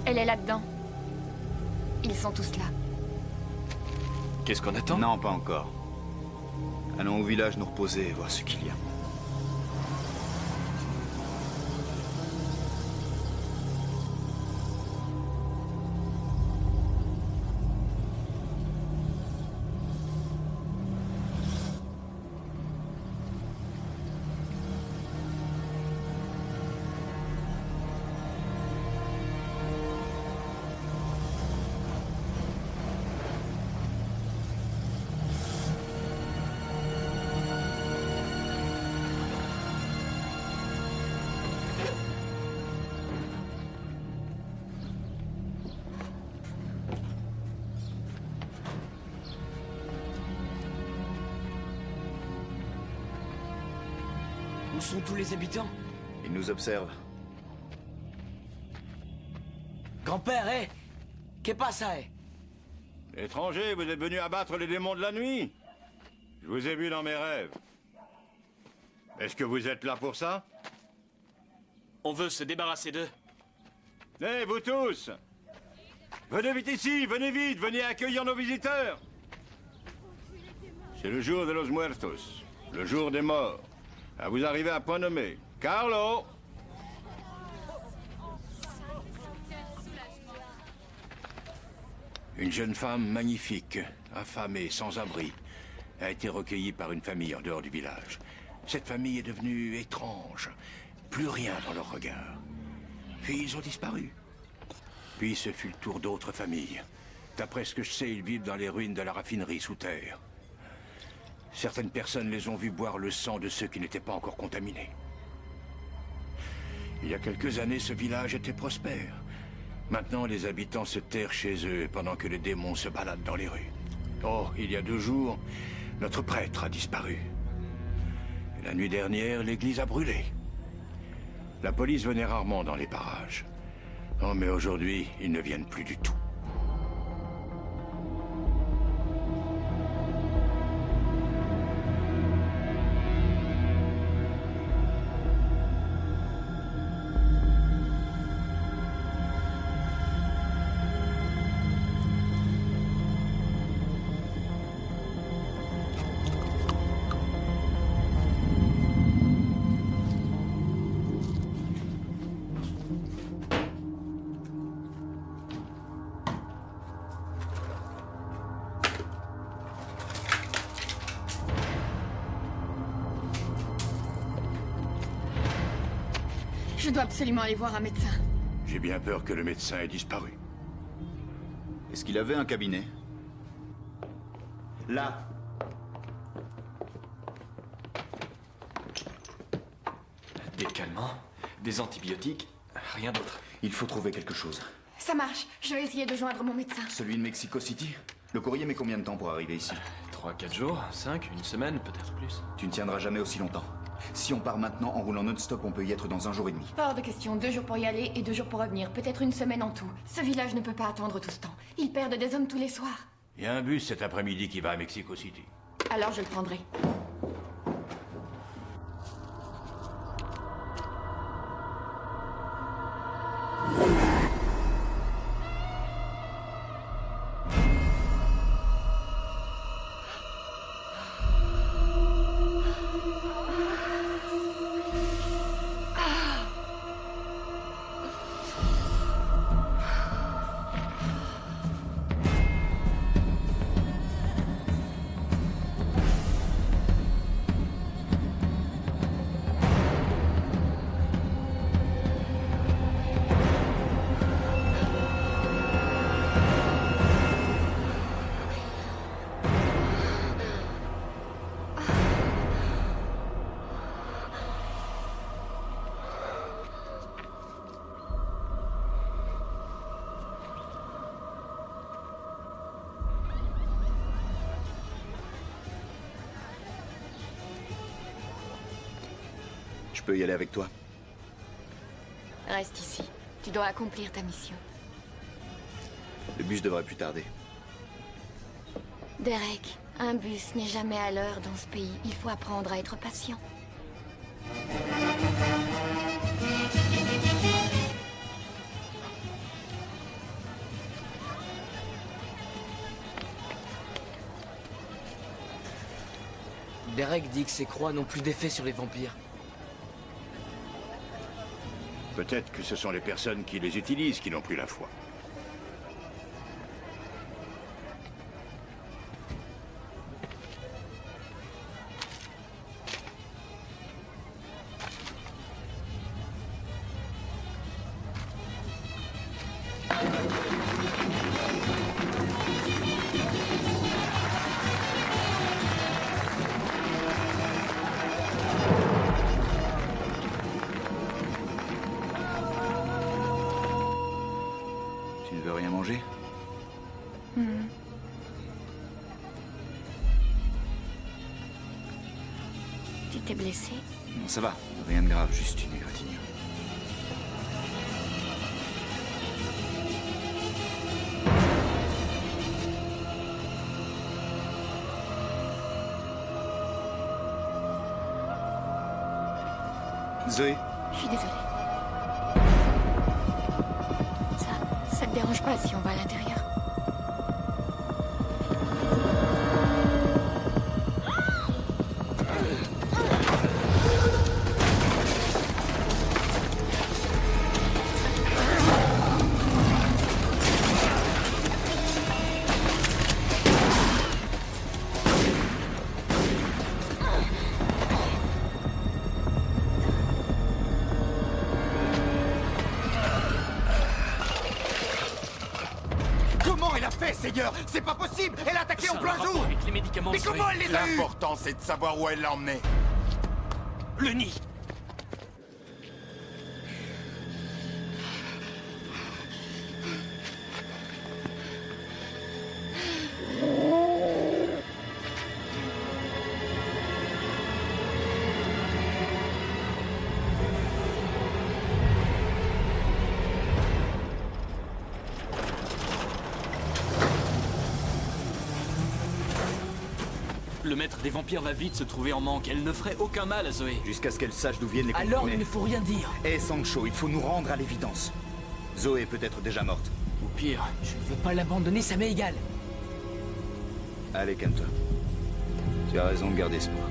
Speaker 10: Elle est là-dedans. Ils sont tous là.
Speaker 2: Qu'est-ce qu'on attend?
Speaker 6: Non, pas encore. Allons au village nous reposer et voir ce qu'il y a.
Speaker 14: Où sont tous les habitants?
Speaker 6: Ils nous observent.
Speaker 14: Grand-père, hé! Qu'est passa, hé?
Speaker 4: Étranger, vous êtes venu abattre les démons de la nuit? Je vous ai vu dans mes rêves. Est-ce que vous êtes là pour ça?
Speaker 2: On veut se débarrasser d'eux.
Speaker 4: Hé, vous tous! Venez vite ici, venez accueillir nos visiteurs! C'est le jour de los muertos, le jour des morts. À vous arriver à point nommé. Carlo! Une jeune femme magnifique, affamée, sans abri, a été recueillie par une famille en dehors du village. Cette famille est devenue étrange. Plus rien dans leur regard. Puis ils ont disparu. Puis ce fut le tour d'autres familles. D'après ce que je sais, ils vivent dans les ruines de la raffinerie sous terre. Certaines personnes les ont vus boire le sang de ceux qui n'étaient pas encore contaminés. Il y a quelques années, ce village était prospère. Maintenant, les habitants se terrent chez eux pendant que les démons se baladent dans les rues. Oh, il y a 2 jours, notre prêtre a disparu. Et la nuit dernière, l'église a brûlé. La police venait rarement dans les parages. Oh, mais aujourd'hui, ils ne viennent plus du tout.
Speaker 10: Je dois absolument aller voir un médecin.
Speaker 7: J'ai bien peur que le médecin ait disparu.
Speaker 6: Est-ce qu'il avait un cabinet? Là.
Speaker 2: Des calmants, des antibiotiques, rien d'autre.
Speaker 6: Il faut trouver quelque chose.
Speaker 10: Ça marche. Je vais essayer de joindre mon médecin.
Speaker 6: Celui de Mexico City? Le courrier met combien de temps pour arriver ici?
Speaker 2: 3-4 jours, 5, une semaine, peut-être plus.
Speaker 6: Tu ne tiendras jamais aussi longtemps. Si on part maintenant en roulant non-stop, on peut y être dans 1 jour et demi.
Speaker 10: Hors de question. 2 jours pour y aller et 2 jours pour revenir. Peut-être une semaine en tout. Ce village ne peut pas attendre tout ce temps. Ils perdent des hommes tous les soirs.
Speaker 7: Il y a un bus cet après-midi qui va à Mexico City.
Speaker 10: Alors je le prendrai.
Speaker 6: Je peux y aller avec toi?
Speaker 10: Reste ici. Tu dois accomplir ta mission.
Speaker 6: Le bus devrait plus tarder.
Speaker 10: Derek, un bus n'est jamais à l'heure dans ce pays. Il faut apprendre à être patient.
Speaker 14: Derek dit que ces croix n'ont plus d'effet sur les vampires.
Speaker 7: Peut-être que ce sont les personnes qui les utilisent qui n'ont plus la foi.
Speaker 6: Tu ne veux rien manger?
Speaker 10: Tu t'es blessé?
Speaker 6: Non, ça va. Rien de grave, juste une égratignure. Zoé?
Speaker 10: Je suis désolée. Ça te dérange pas si on va à l'intérieur?
Speaker 7: Comment elle a fait, Seigneur? C'est pas possible! Elle a attaqué en plein jour!
Speaker 2: Avec les médicaments,
Speaker 7: Mais comment elle les a eus?
Speaker 12: L'important, c'est de savoir où elle l'a emmené.
Speaker 2: Le nid. Le maître des vampires va vite se trouver en manque. Elle ne ferait aucun mal à Zoé.
Speaker 6: Jusqu'à ce qu'elle sache d'où viennent les
Speaker 14: Alors
Speaker 6: comprimés.
Speaker 14: il ne faut rien dire.
Speaker 6: Eh Sancho, il faut nous rendre à l'évidence. Zoé est peut-être déjà morte.
Speaker 2: Ou pire.
Speaker 14: Je ne veux pas l'abandonner, ça m'est égal.
Speaker 6: Allez, calme-toi. Tu as raison de garder espoir.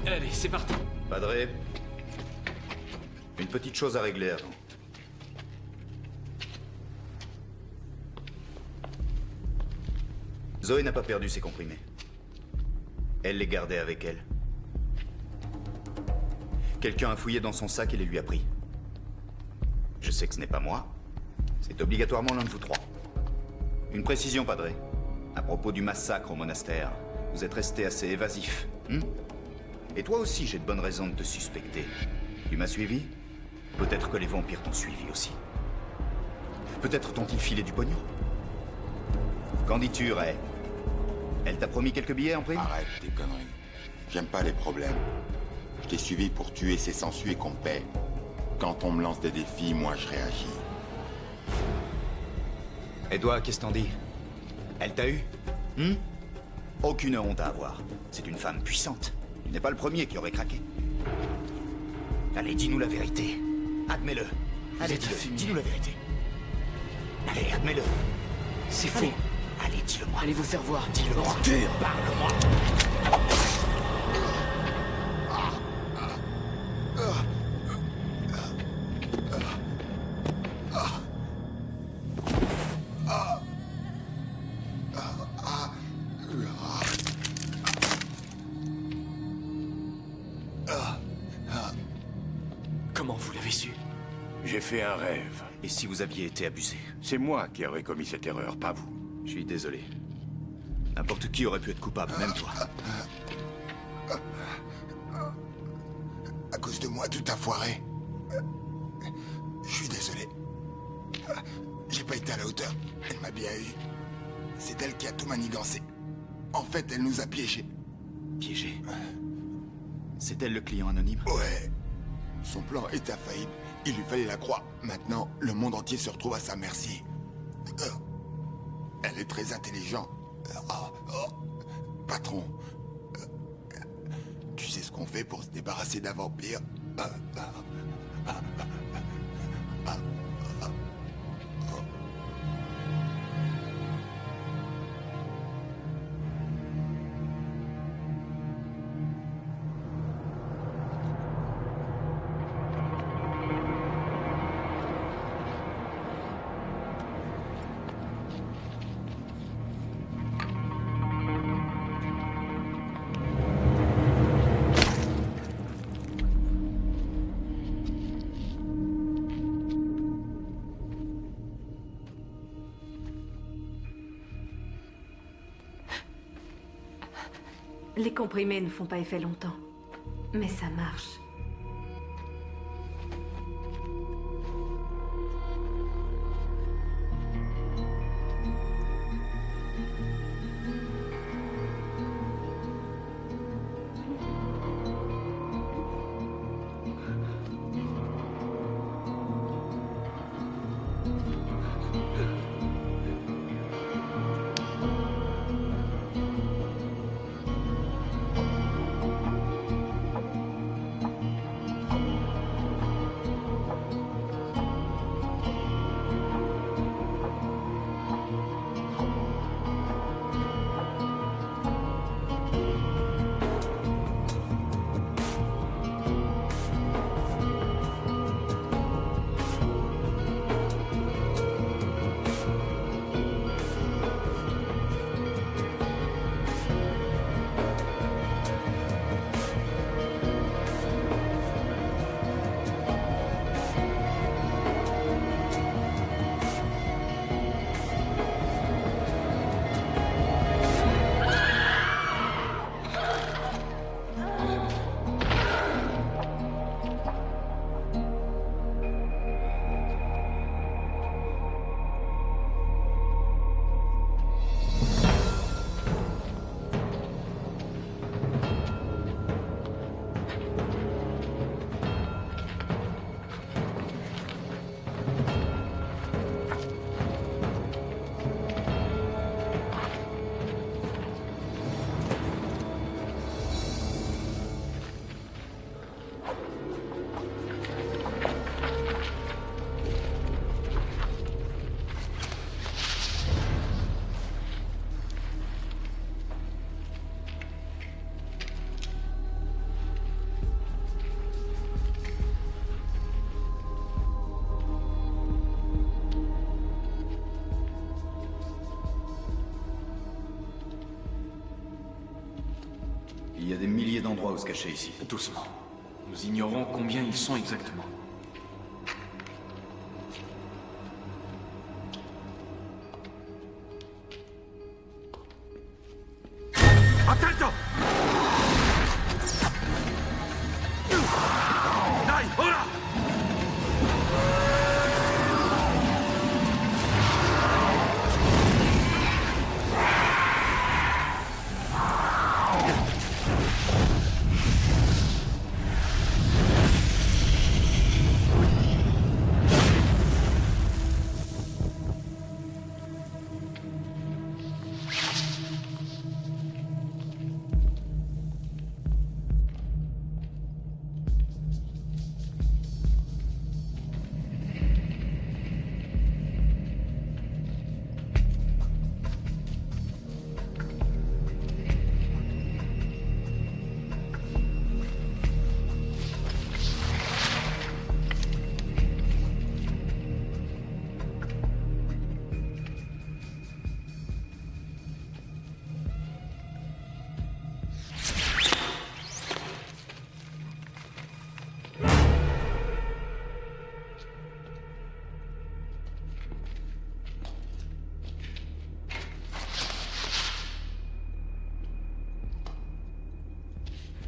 Speaker 2: Allez, c'est parti.
Speaker 6: Padré,
Speaker 7: Une petite chose à régler avant. Zoé n'a pas perdu ses comprimés. Elle les gardait avec elle. Quelqu'un a fouillé dans son sac et les lui a pris. Je sais que ce n'est pas moi. C'est obligatoirement l'un de vous trois. Une précision, Padré. À propos du massacre au monastère, vous êtes resté assez évasif. Et toi aussi, j'ai de bonnes raisons de te suspecter. Tu m'as suivi? Peut-être que les vampires t'ont suivi aussi. Peut-être t'ont-ils filé du pognon? Qu'en dis-tu, Ray? Elle t'a promis quelques billets en prime?
Speaker 12: Arrête tes conneries. J'aime pas les problèmes. Je t'ai suivi pour tuer ces sangsues et qu'on paie. Quand on me lance des défis, moi je réagis.
Speaker 7: Edouard, qu'est-ce t'en dis? Elle t'a eu? Aucune honte à avoir. C'est une femme puissante. Il n'est pas le premier qui aurait craqué. Allez, dis-nous la vérité. Admets-le. Allez, dis-nous la vérité. Allez, admets-le.
Speaker 14: C'est faux.
Speaker 7: Allez, dis-le-moi.
Speaker 14: Allez vous faire voir.
Speaker 7: Dis-le-moi. Parle-moi.
Speaker 14: Comment vous l'avez su?
Speaker 15: J'ai fait un rêve.
Speaker 7: Et si vous aviez été abusé?
Speaker 15: C'est moi qui aurais commis cette erreur, pas vous.
Speaker 7: Je suis désolé. N'importe qui aurait pu être coupable, même toi.
Speaker 12: À cause de moi, tout a foiré. Je suis désolé. J'ai pas été à la hauteur. Elle m'a bien eu. C'est elle qui a tout manigancé. En fait, elle nous a piégés.
Speaker 7: Piégés? C'est elle le client anonyme?
Speaker 12: Ouais. Son plan est infaillible. Il lui fallait la croix. Maintenant, le monde entier se retrouve à sa merci. Elle est très intelligente. Patron, tu sais ce qu'on fait pour se débarrasser d'un vampire?
Speaker 13: Les comprimés ne font pas effet longtemps, mais ça marche.
Speaker 7: milliers d'endroits où se cacher ici.
Speaker 2: Doucement. Nous ignorons combien ils sont exactement.
Speaker 15: Attends! Dai, ora!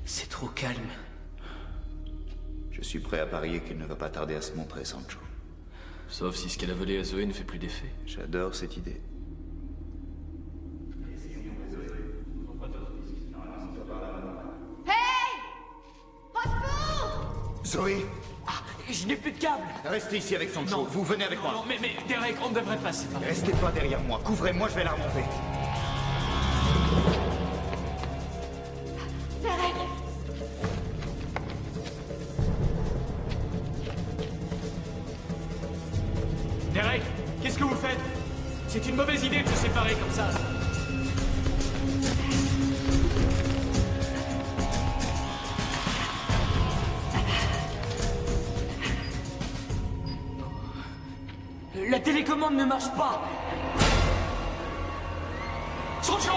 Speaker 2: C'est trop calme.
Speaker 7: Je suis prêt à parier qu'il ne va pas tarder à se montrer, Sancho.
Speaker 2: Sauf si ce qu'elle a volé à Zoé ne fait plus d'effet.
Speaker 7: J'adore cette idée.
Speaker 10: Hey! Au secours!
Speaker 7: Zoé!
Speaker 14: Je n'ai plus de câble.
Speaker 7: Restez ici avec Sancho.
Speaker 14: Non.
Speaker 7: Vous venez avec moi.
Speaker 14: Non, mais Derek, on ne devrait pas se séparer.
Speaker 7: Restez pas derrière moi. Couvrez-moi, je vais la remonter.
Speaker 10: Derek!
Speaker 9: Derek, qu'est-ce que vous faites? C'est une mauvaise idée de se séparer comme ça.
Speaker 14: La télécommande ne marche pas. Sancho!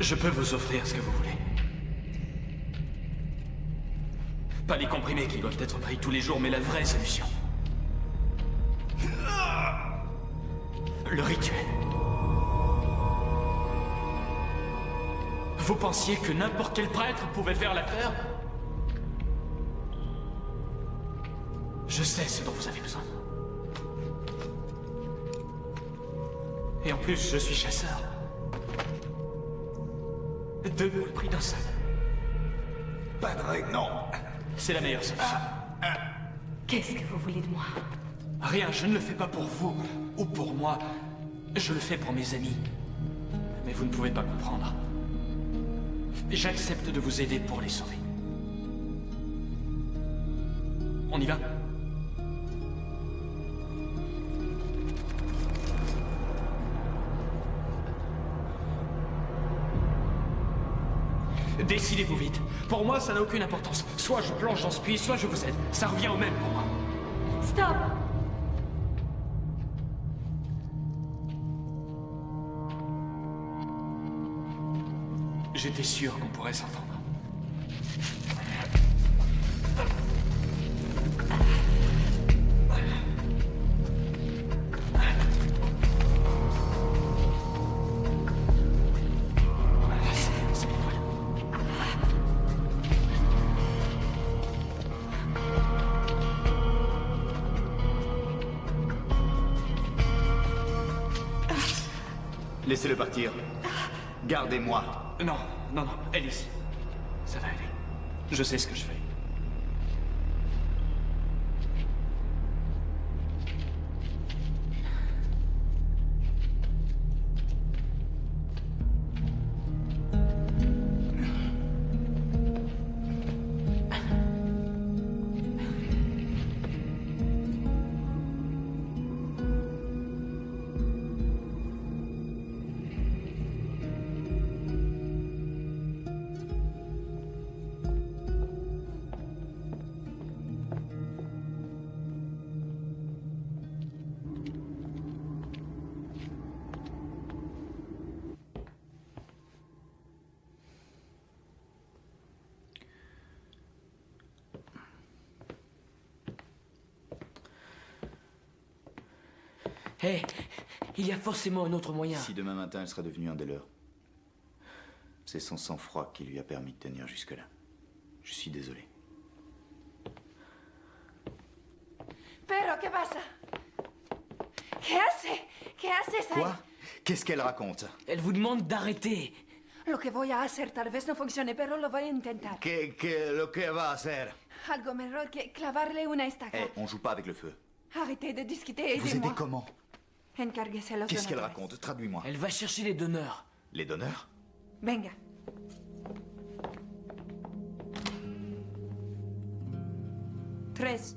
Speaker 2: Je peux vous offrir ce que vous voulez. Pas les comprimés qui doivent être pris tous les jours, mais la vraie solution. Le rituel. Vous pensiez que n'importe quel prêtre pouvait faire l'affaire? Je sais ce dont vous avez besoin. Et en plus, je suis chasseur. 2 pour le prix d'un seul.
Speaker 15: Pas de règle, non.
Speaker 2: C'est la meilleure solution.
Speaker 13: Qu'est-ce que vous voulez de moi?
Speaker 2: Rien, je ne le fais pas pour vous ou pour moi. Je le fais pour mes amis. Mais vous ne pouvez pas comprendre. J'accepte de vous aider pour les sauver. On y va? Décidez-vous vite. Pour moi, ça n'a aucune importance. Soit je plonge dans ce puits, soit je vous aide. Ça revient au même pour moi.
Speaker 13: Stop!
Speaker 2: J'étais sûr qu'on pourrait s'entendre. C'est bon, voilà.
Speaker 7: Laissez-le partir. Gardez-moi.
Speaker 2: Non, non, non, Alice. Ça va aller. Je sais ce que je fais.
Speaker 14: Hé, il y a forcément un autre moyen.
Speaker 7: Si demain matin elle sera devenue un des leurs, c'est son sang-froid qui lui a permis de tenir jusque-là. Je suis désolé.
Speaker 1: Pero, ¿qué pasa? ¿Qué hace? ¿Qué haces ahí?
Speaker 7: Quoi? Qu'est-ce qu'elle raconte?
Speaker 14: Elle vous demande d'arrêter.
Speaker 1: Lo que voy a hacer tal vez no funcione, pero lo voy a intentar.
Speaker 7: Lo que va a hacer?
Speaker 1: Algo mejor que clavarle una estaca.
Speaker 7: Eh, on joue pas avec le feu.
Speaker 1: Arrêtez de discuter et
Speaker 7: Vous
Speaker 1: aidez-moi.
Speaker 7: aidez comment?
Speaker 1: Encárguese los
Speaker 7: Qu'est-ce qu'elle
Speaker 1: donadores.
Speaker 7: raconte? Traduis-moi.
Speaker 14: Elle va chercher les donneurs.
Speaker 7: Les donneurs?
Speaker 1: Venga. Tres.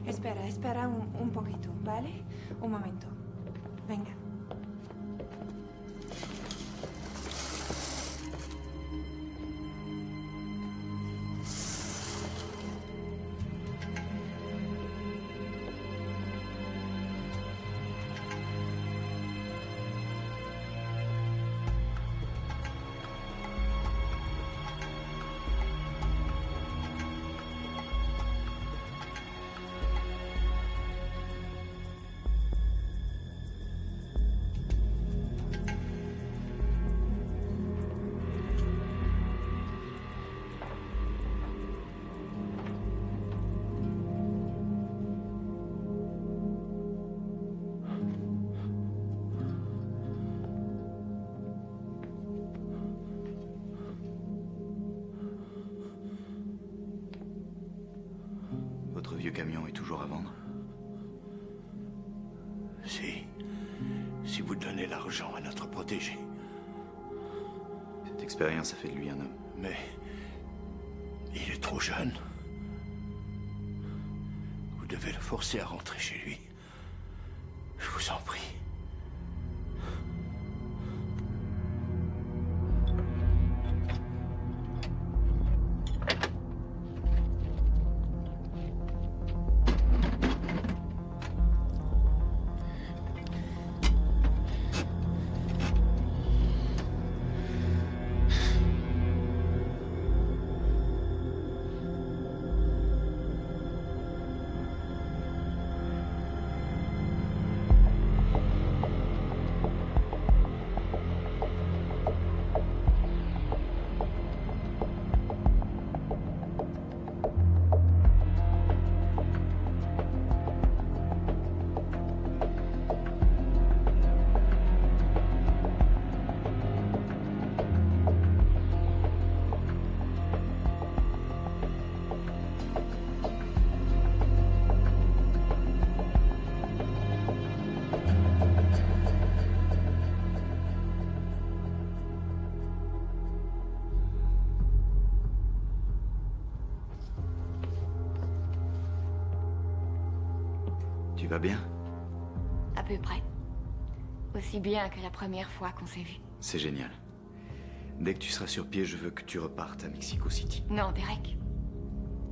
Speaker 1: Espera un poquito, ¿vale? Un momento. Venga.
Speaker 7: Votre vieux camion est toujours à vendre?
Speaker 15: Si vous donnez l'argent à notre protégé.
Speaker 7: Cette expérience a fait de lui un homme.
Speaker 15: Mais il est trop jeune. Vous devez le forcer à rentrer chez lui. Je vous en prie.
Speaker 7: Tu vas bien?
Speaker 10: À peu près. Aussi bien que la première fois qu'on s'est vus.
Speaker 7: C'est génial. Dès que tu seras sur pied, je veux que tu repartes à Mexico City.
Speaker 10: Non, Derek.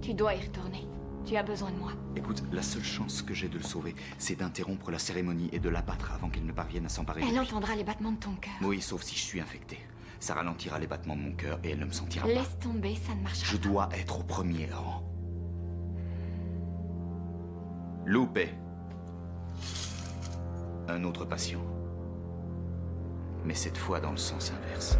Speaker 10: Tu dois y retourner. Tu as besoin de moi.
Speaker 7: Écoute, la seule chance que j'ai de le sauver, c'est d'interrompre la cérémonie et de l'abattre avant qu'elle ne parvienne à s'emparer de lui.
Speaker 10: Elle entendra les battements de ton cœur.
Speaker 7: Oui, sauf si je suis infecté. Ça ralentira les battements de mon cœur et elle ne me sentira pas.
Speaker 10: Laisse tomber, ça ne marchera
Speaker 7: Je dois être au premier rang. Loupé. Un autre patient. Mais cette fois dans le sens inverse.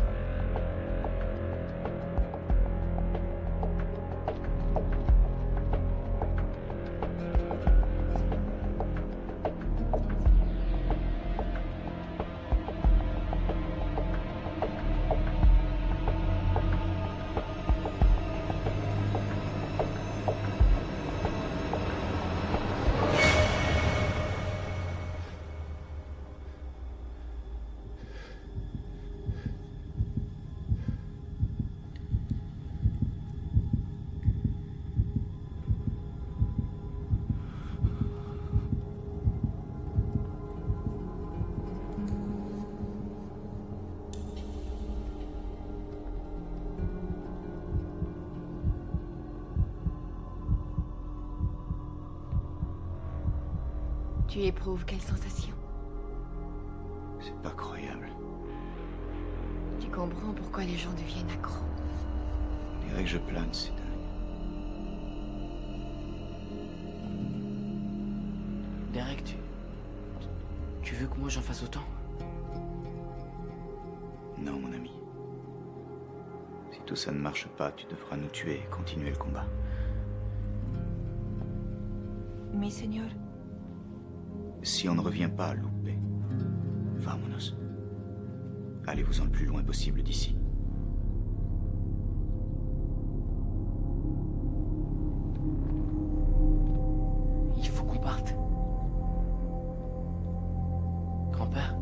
Speaker 10: Tu éprouves quelle sensation?
Speaker 6: C'est pas croyable.
Speaker 10: Tu comprends pourquoi les gens deviennent accros.
Speaker 6: On dirait que je plane, c'est dingue.
Speaker 14: Derek, tu veux que moi j'en fasse autant?
Speaker 6: Non, mon ami. Si tout ça ne marche pas, tu devras nous tuer et continuer le combat.
Speaker 1: Mi señor.
Speaker 6: Si on ne revient pas à Lupe, vámonos. Allez-vous-en le plus loin possible d'ici.
Speaker 14: Il faut qu'on parte. Grand-père?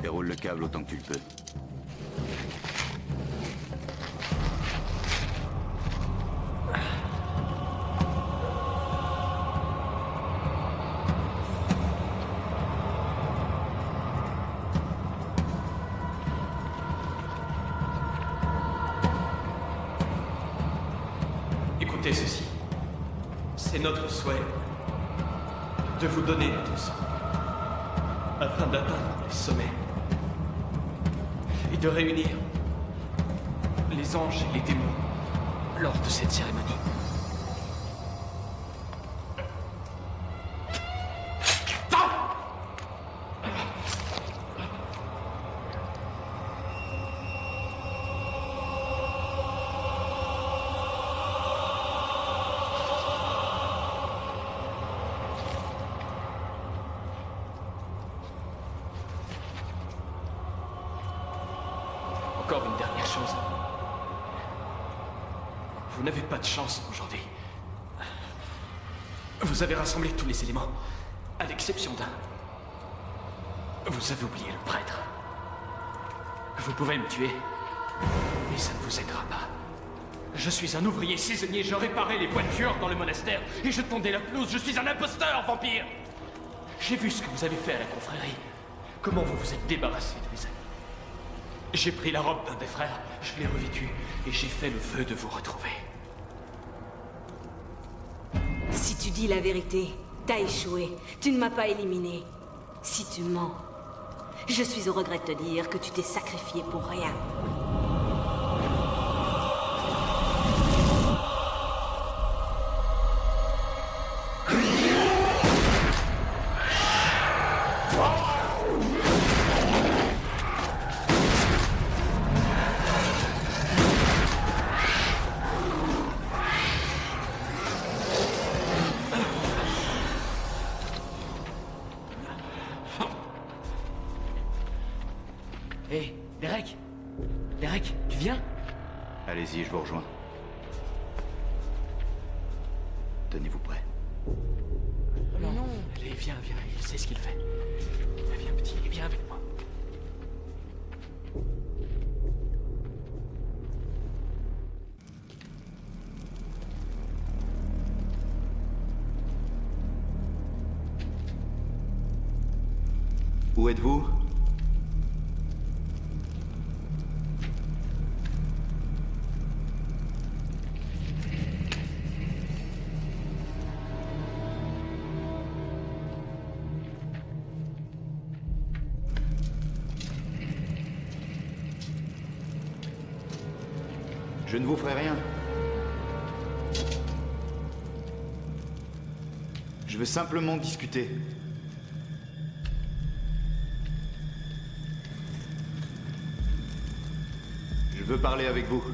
Speaker 6: Déroule le câble autant que tu le peux.
Speaker 9: Écoutez ceci. C'est notre souhait de vous donner notre sang afin d'atteindre les sommets et de réunir les anges et les démons lors de cette cérémonie. Encore une dernière chose. Vous n'avez pas de chance aujourd'hui. Vous avez rassemblé tous les éléments, à l'exception d'un. Vous avez oublié le prêtre. Vous pouvez me tuer, mais ça ne vous aidera pas. Je suis un ouvrier saisonnier, je réparais les voitures dans le monastère et je tondais la pelouse. Je suis un imposteur, vampire. J'ai vu ce que vous avez fait à la confrérie. Comment vous vous êtes débarrassé de mes amis. J'ai pris la robe d'un des frères, je l'ai revêtue et j'ai fait le vœu de vous retrouver.
Speaker 13: Si tu dis la vérité, t'as échoué. Tu ne m'as pas éliminé. Si tu mens, je suis au regret de te dire que tu t'es sacrifié pour rien.
Speaker 14: Hé, Derek! Derek, tu viens?
Speaker 6: Allez-y, je vous rejoins. Tenez-vous prêts.
Speaker 14: Non, non. Allez, viens, viens, il sait ce qu'il fait. Viens, petit, viens avec moi.
Speaker 6: Où êtes-vous?
Speaker 7: Je ne vous ferai rien. Je veux simplement discuter. Je veux parler avec vous.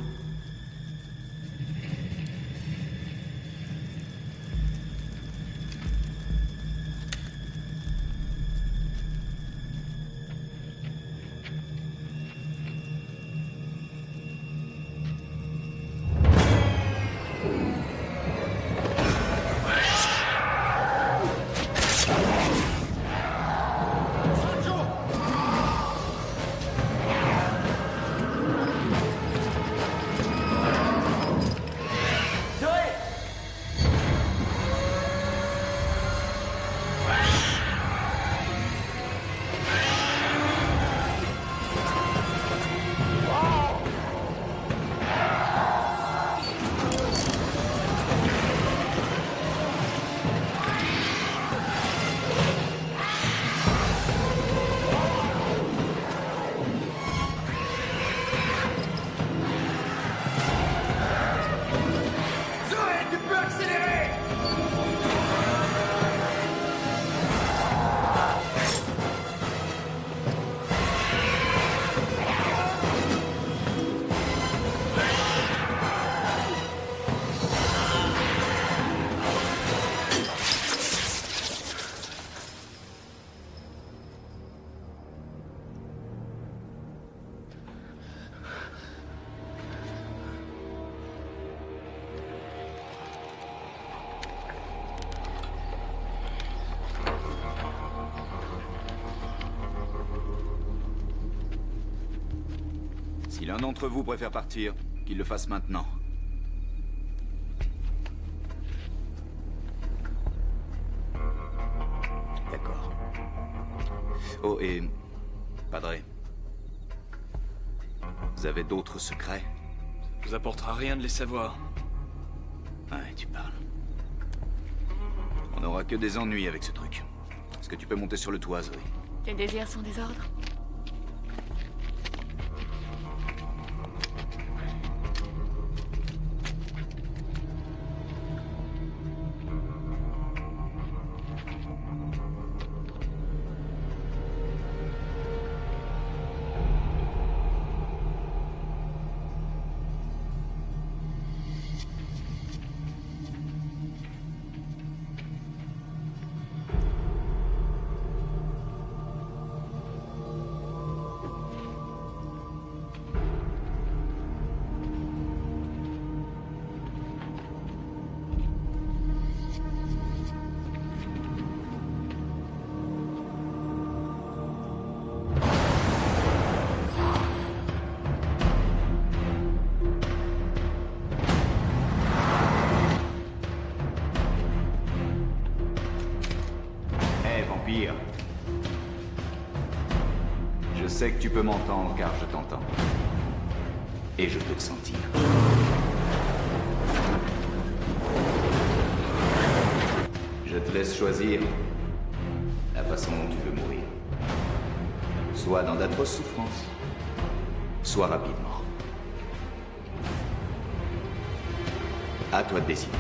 Speaker 7: Si l'un d'entre vous préfère partir, qu'il le fasse maintenant. D'accord. Oh, et... Padre. Vous avez d'autres secrets?
Speaker 2: Ça vous apportera rien de les savoir.
Speaker 7: Ouais, tu parles. On n'aura que des ennuis avec ce truc. Est-ce que tu peux monter sur le toit, Zoé?
Speaker 10: Tes désirs sont des ordres?
Speaker 7: Je sais que tu peux m'entendre car je t'entends. Et je peux te sentir. Je te laisse choisir la façon dont tu veux mourir. Soit dans d'atroces souffrances, soit rapidement. À toi de décider.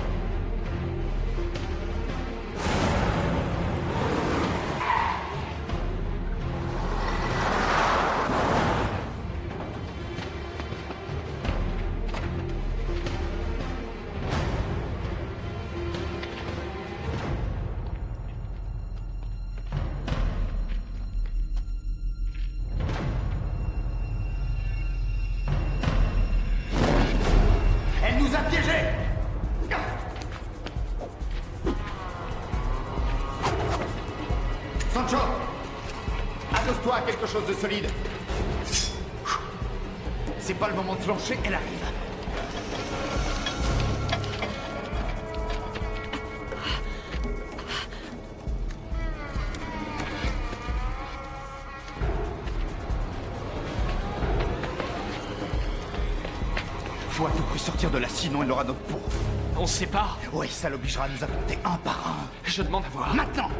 Speaker 7: Chose de solide. C'est pas le moment de flancher, elle arrive. Faut à tout prix sortir de là, sinon elle aura notre peau.
Speaker 9: On se sépare?
Speaker 7: Oui, ça l'obligera à nous affronter un par un.
Speaker 9: Je demande à voir.
Speaker 7: Maintenant!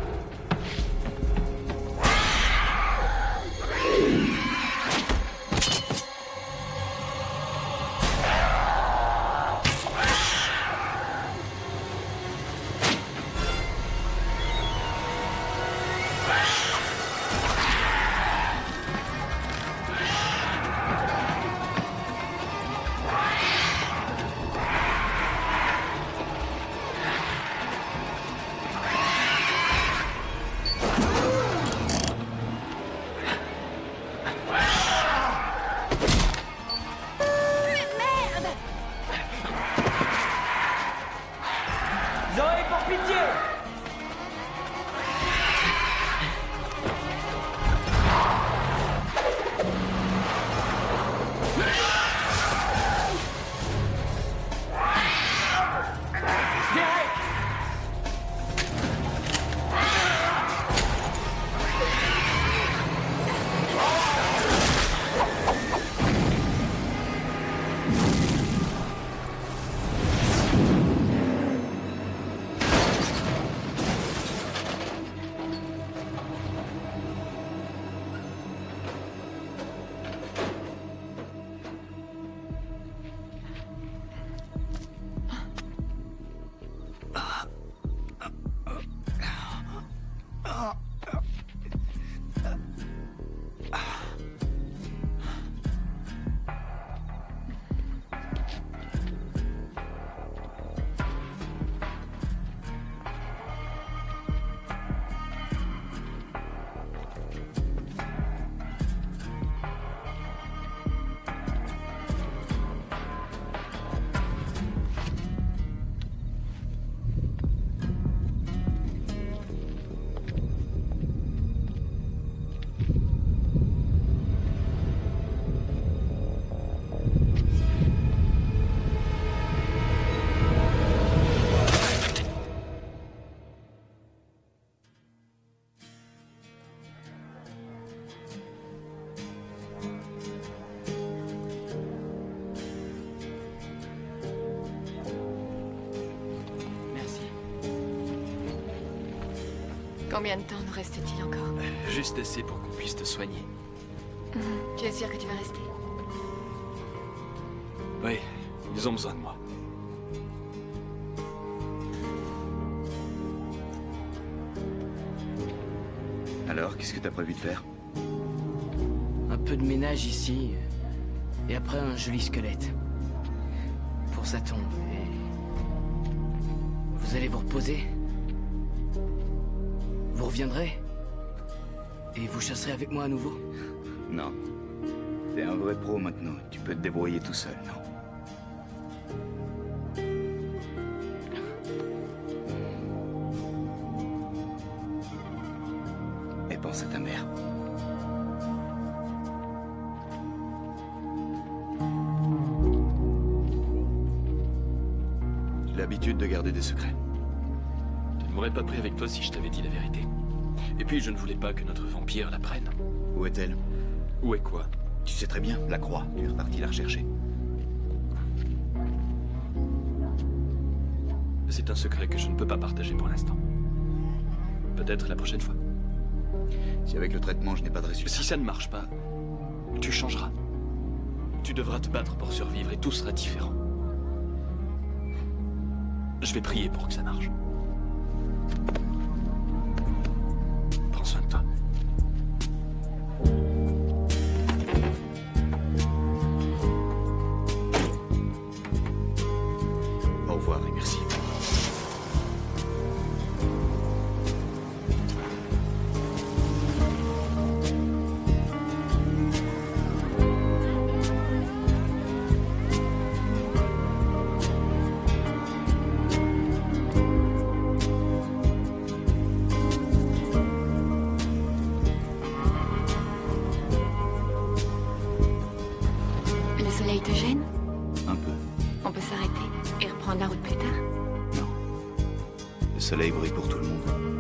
Speaker 10: Combien de temps nous reste-t-il encore?
Speaker 2: Juste assez pour qu'on puisse te soigner.
Speaker 10: Tu es sûr que tu vas rester?
Speaker 2: Oui, ils ont besoin de moi.
Speaker 6: Alors, qu'est-ce que t'as prévu de faire?
Speaker 14: Un peu de ménage ici, et après un joli squelette. Pour sa tombe, et... Vous allez vous reposer? Vous reviendrez? Et vous chasserez avec moi à nouveau?
Speaker 6: Non. T'es un vrai pro maintenant. Tu peux te débrouiller tout seul, non? Et pense à ta mère. J'ai l'habitude de garder des secrets.
Speaker 2: Tu ne m'aurais pas pris avec toi si je t'avais dit la vérité. Et puis, je ne voulais pas que notre vampire la prenne.
Speaker 6: Où est-elle?
Speaker 2: Où est quoi?
Speaker 6: Tu sais très bien, la croix. Tu es reparti la rechercher.
Speaker 2: C'est un secret que je ne peux pas partager pour l'instant. Peut-être la prochaine fois.
Speaker 6: Si avec le traitement, je n'ai pas de résultat...
Speaker 2: Si ça ne marche pas, tu changeras. Tu devras te battre pour survivre et tout sera différent. Je vais prier pour que ça marche. Prends soin de toi.
Speaker 6: Au revoir et merci.
Speaker 10: Le soleil te gêne?
Speaker 6: Un peu.
Speaker 10: On peut s'arrêter et reprendre la route plus tard?
Speaker 6: Le soleil brille pour tout le monde.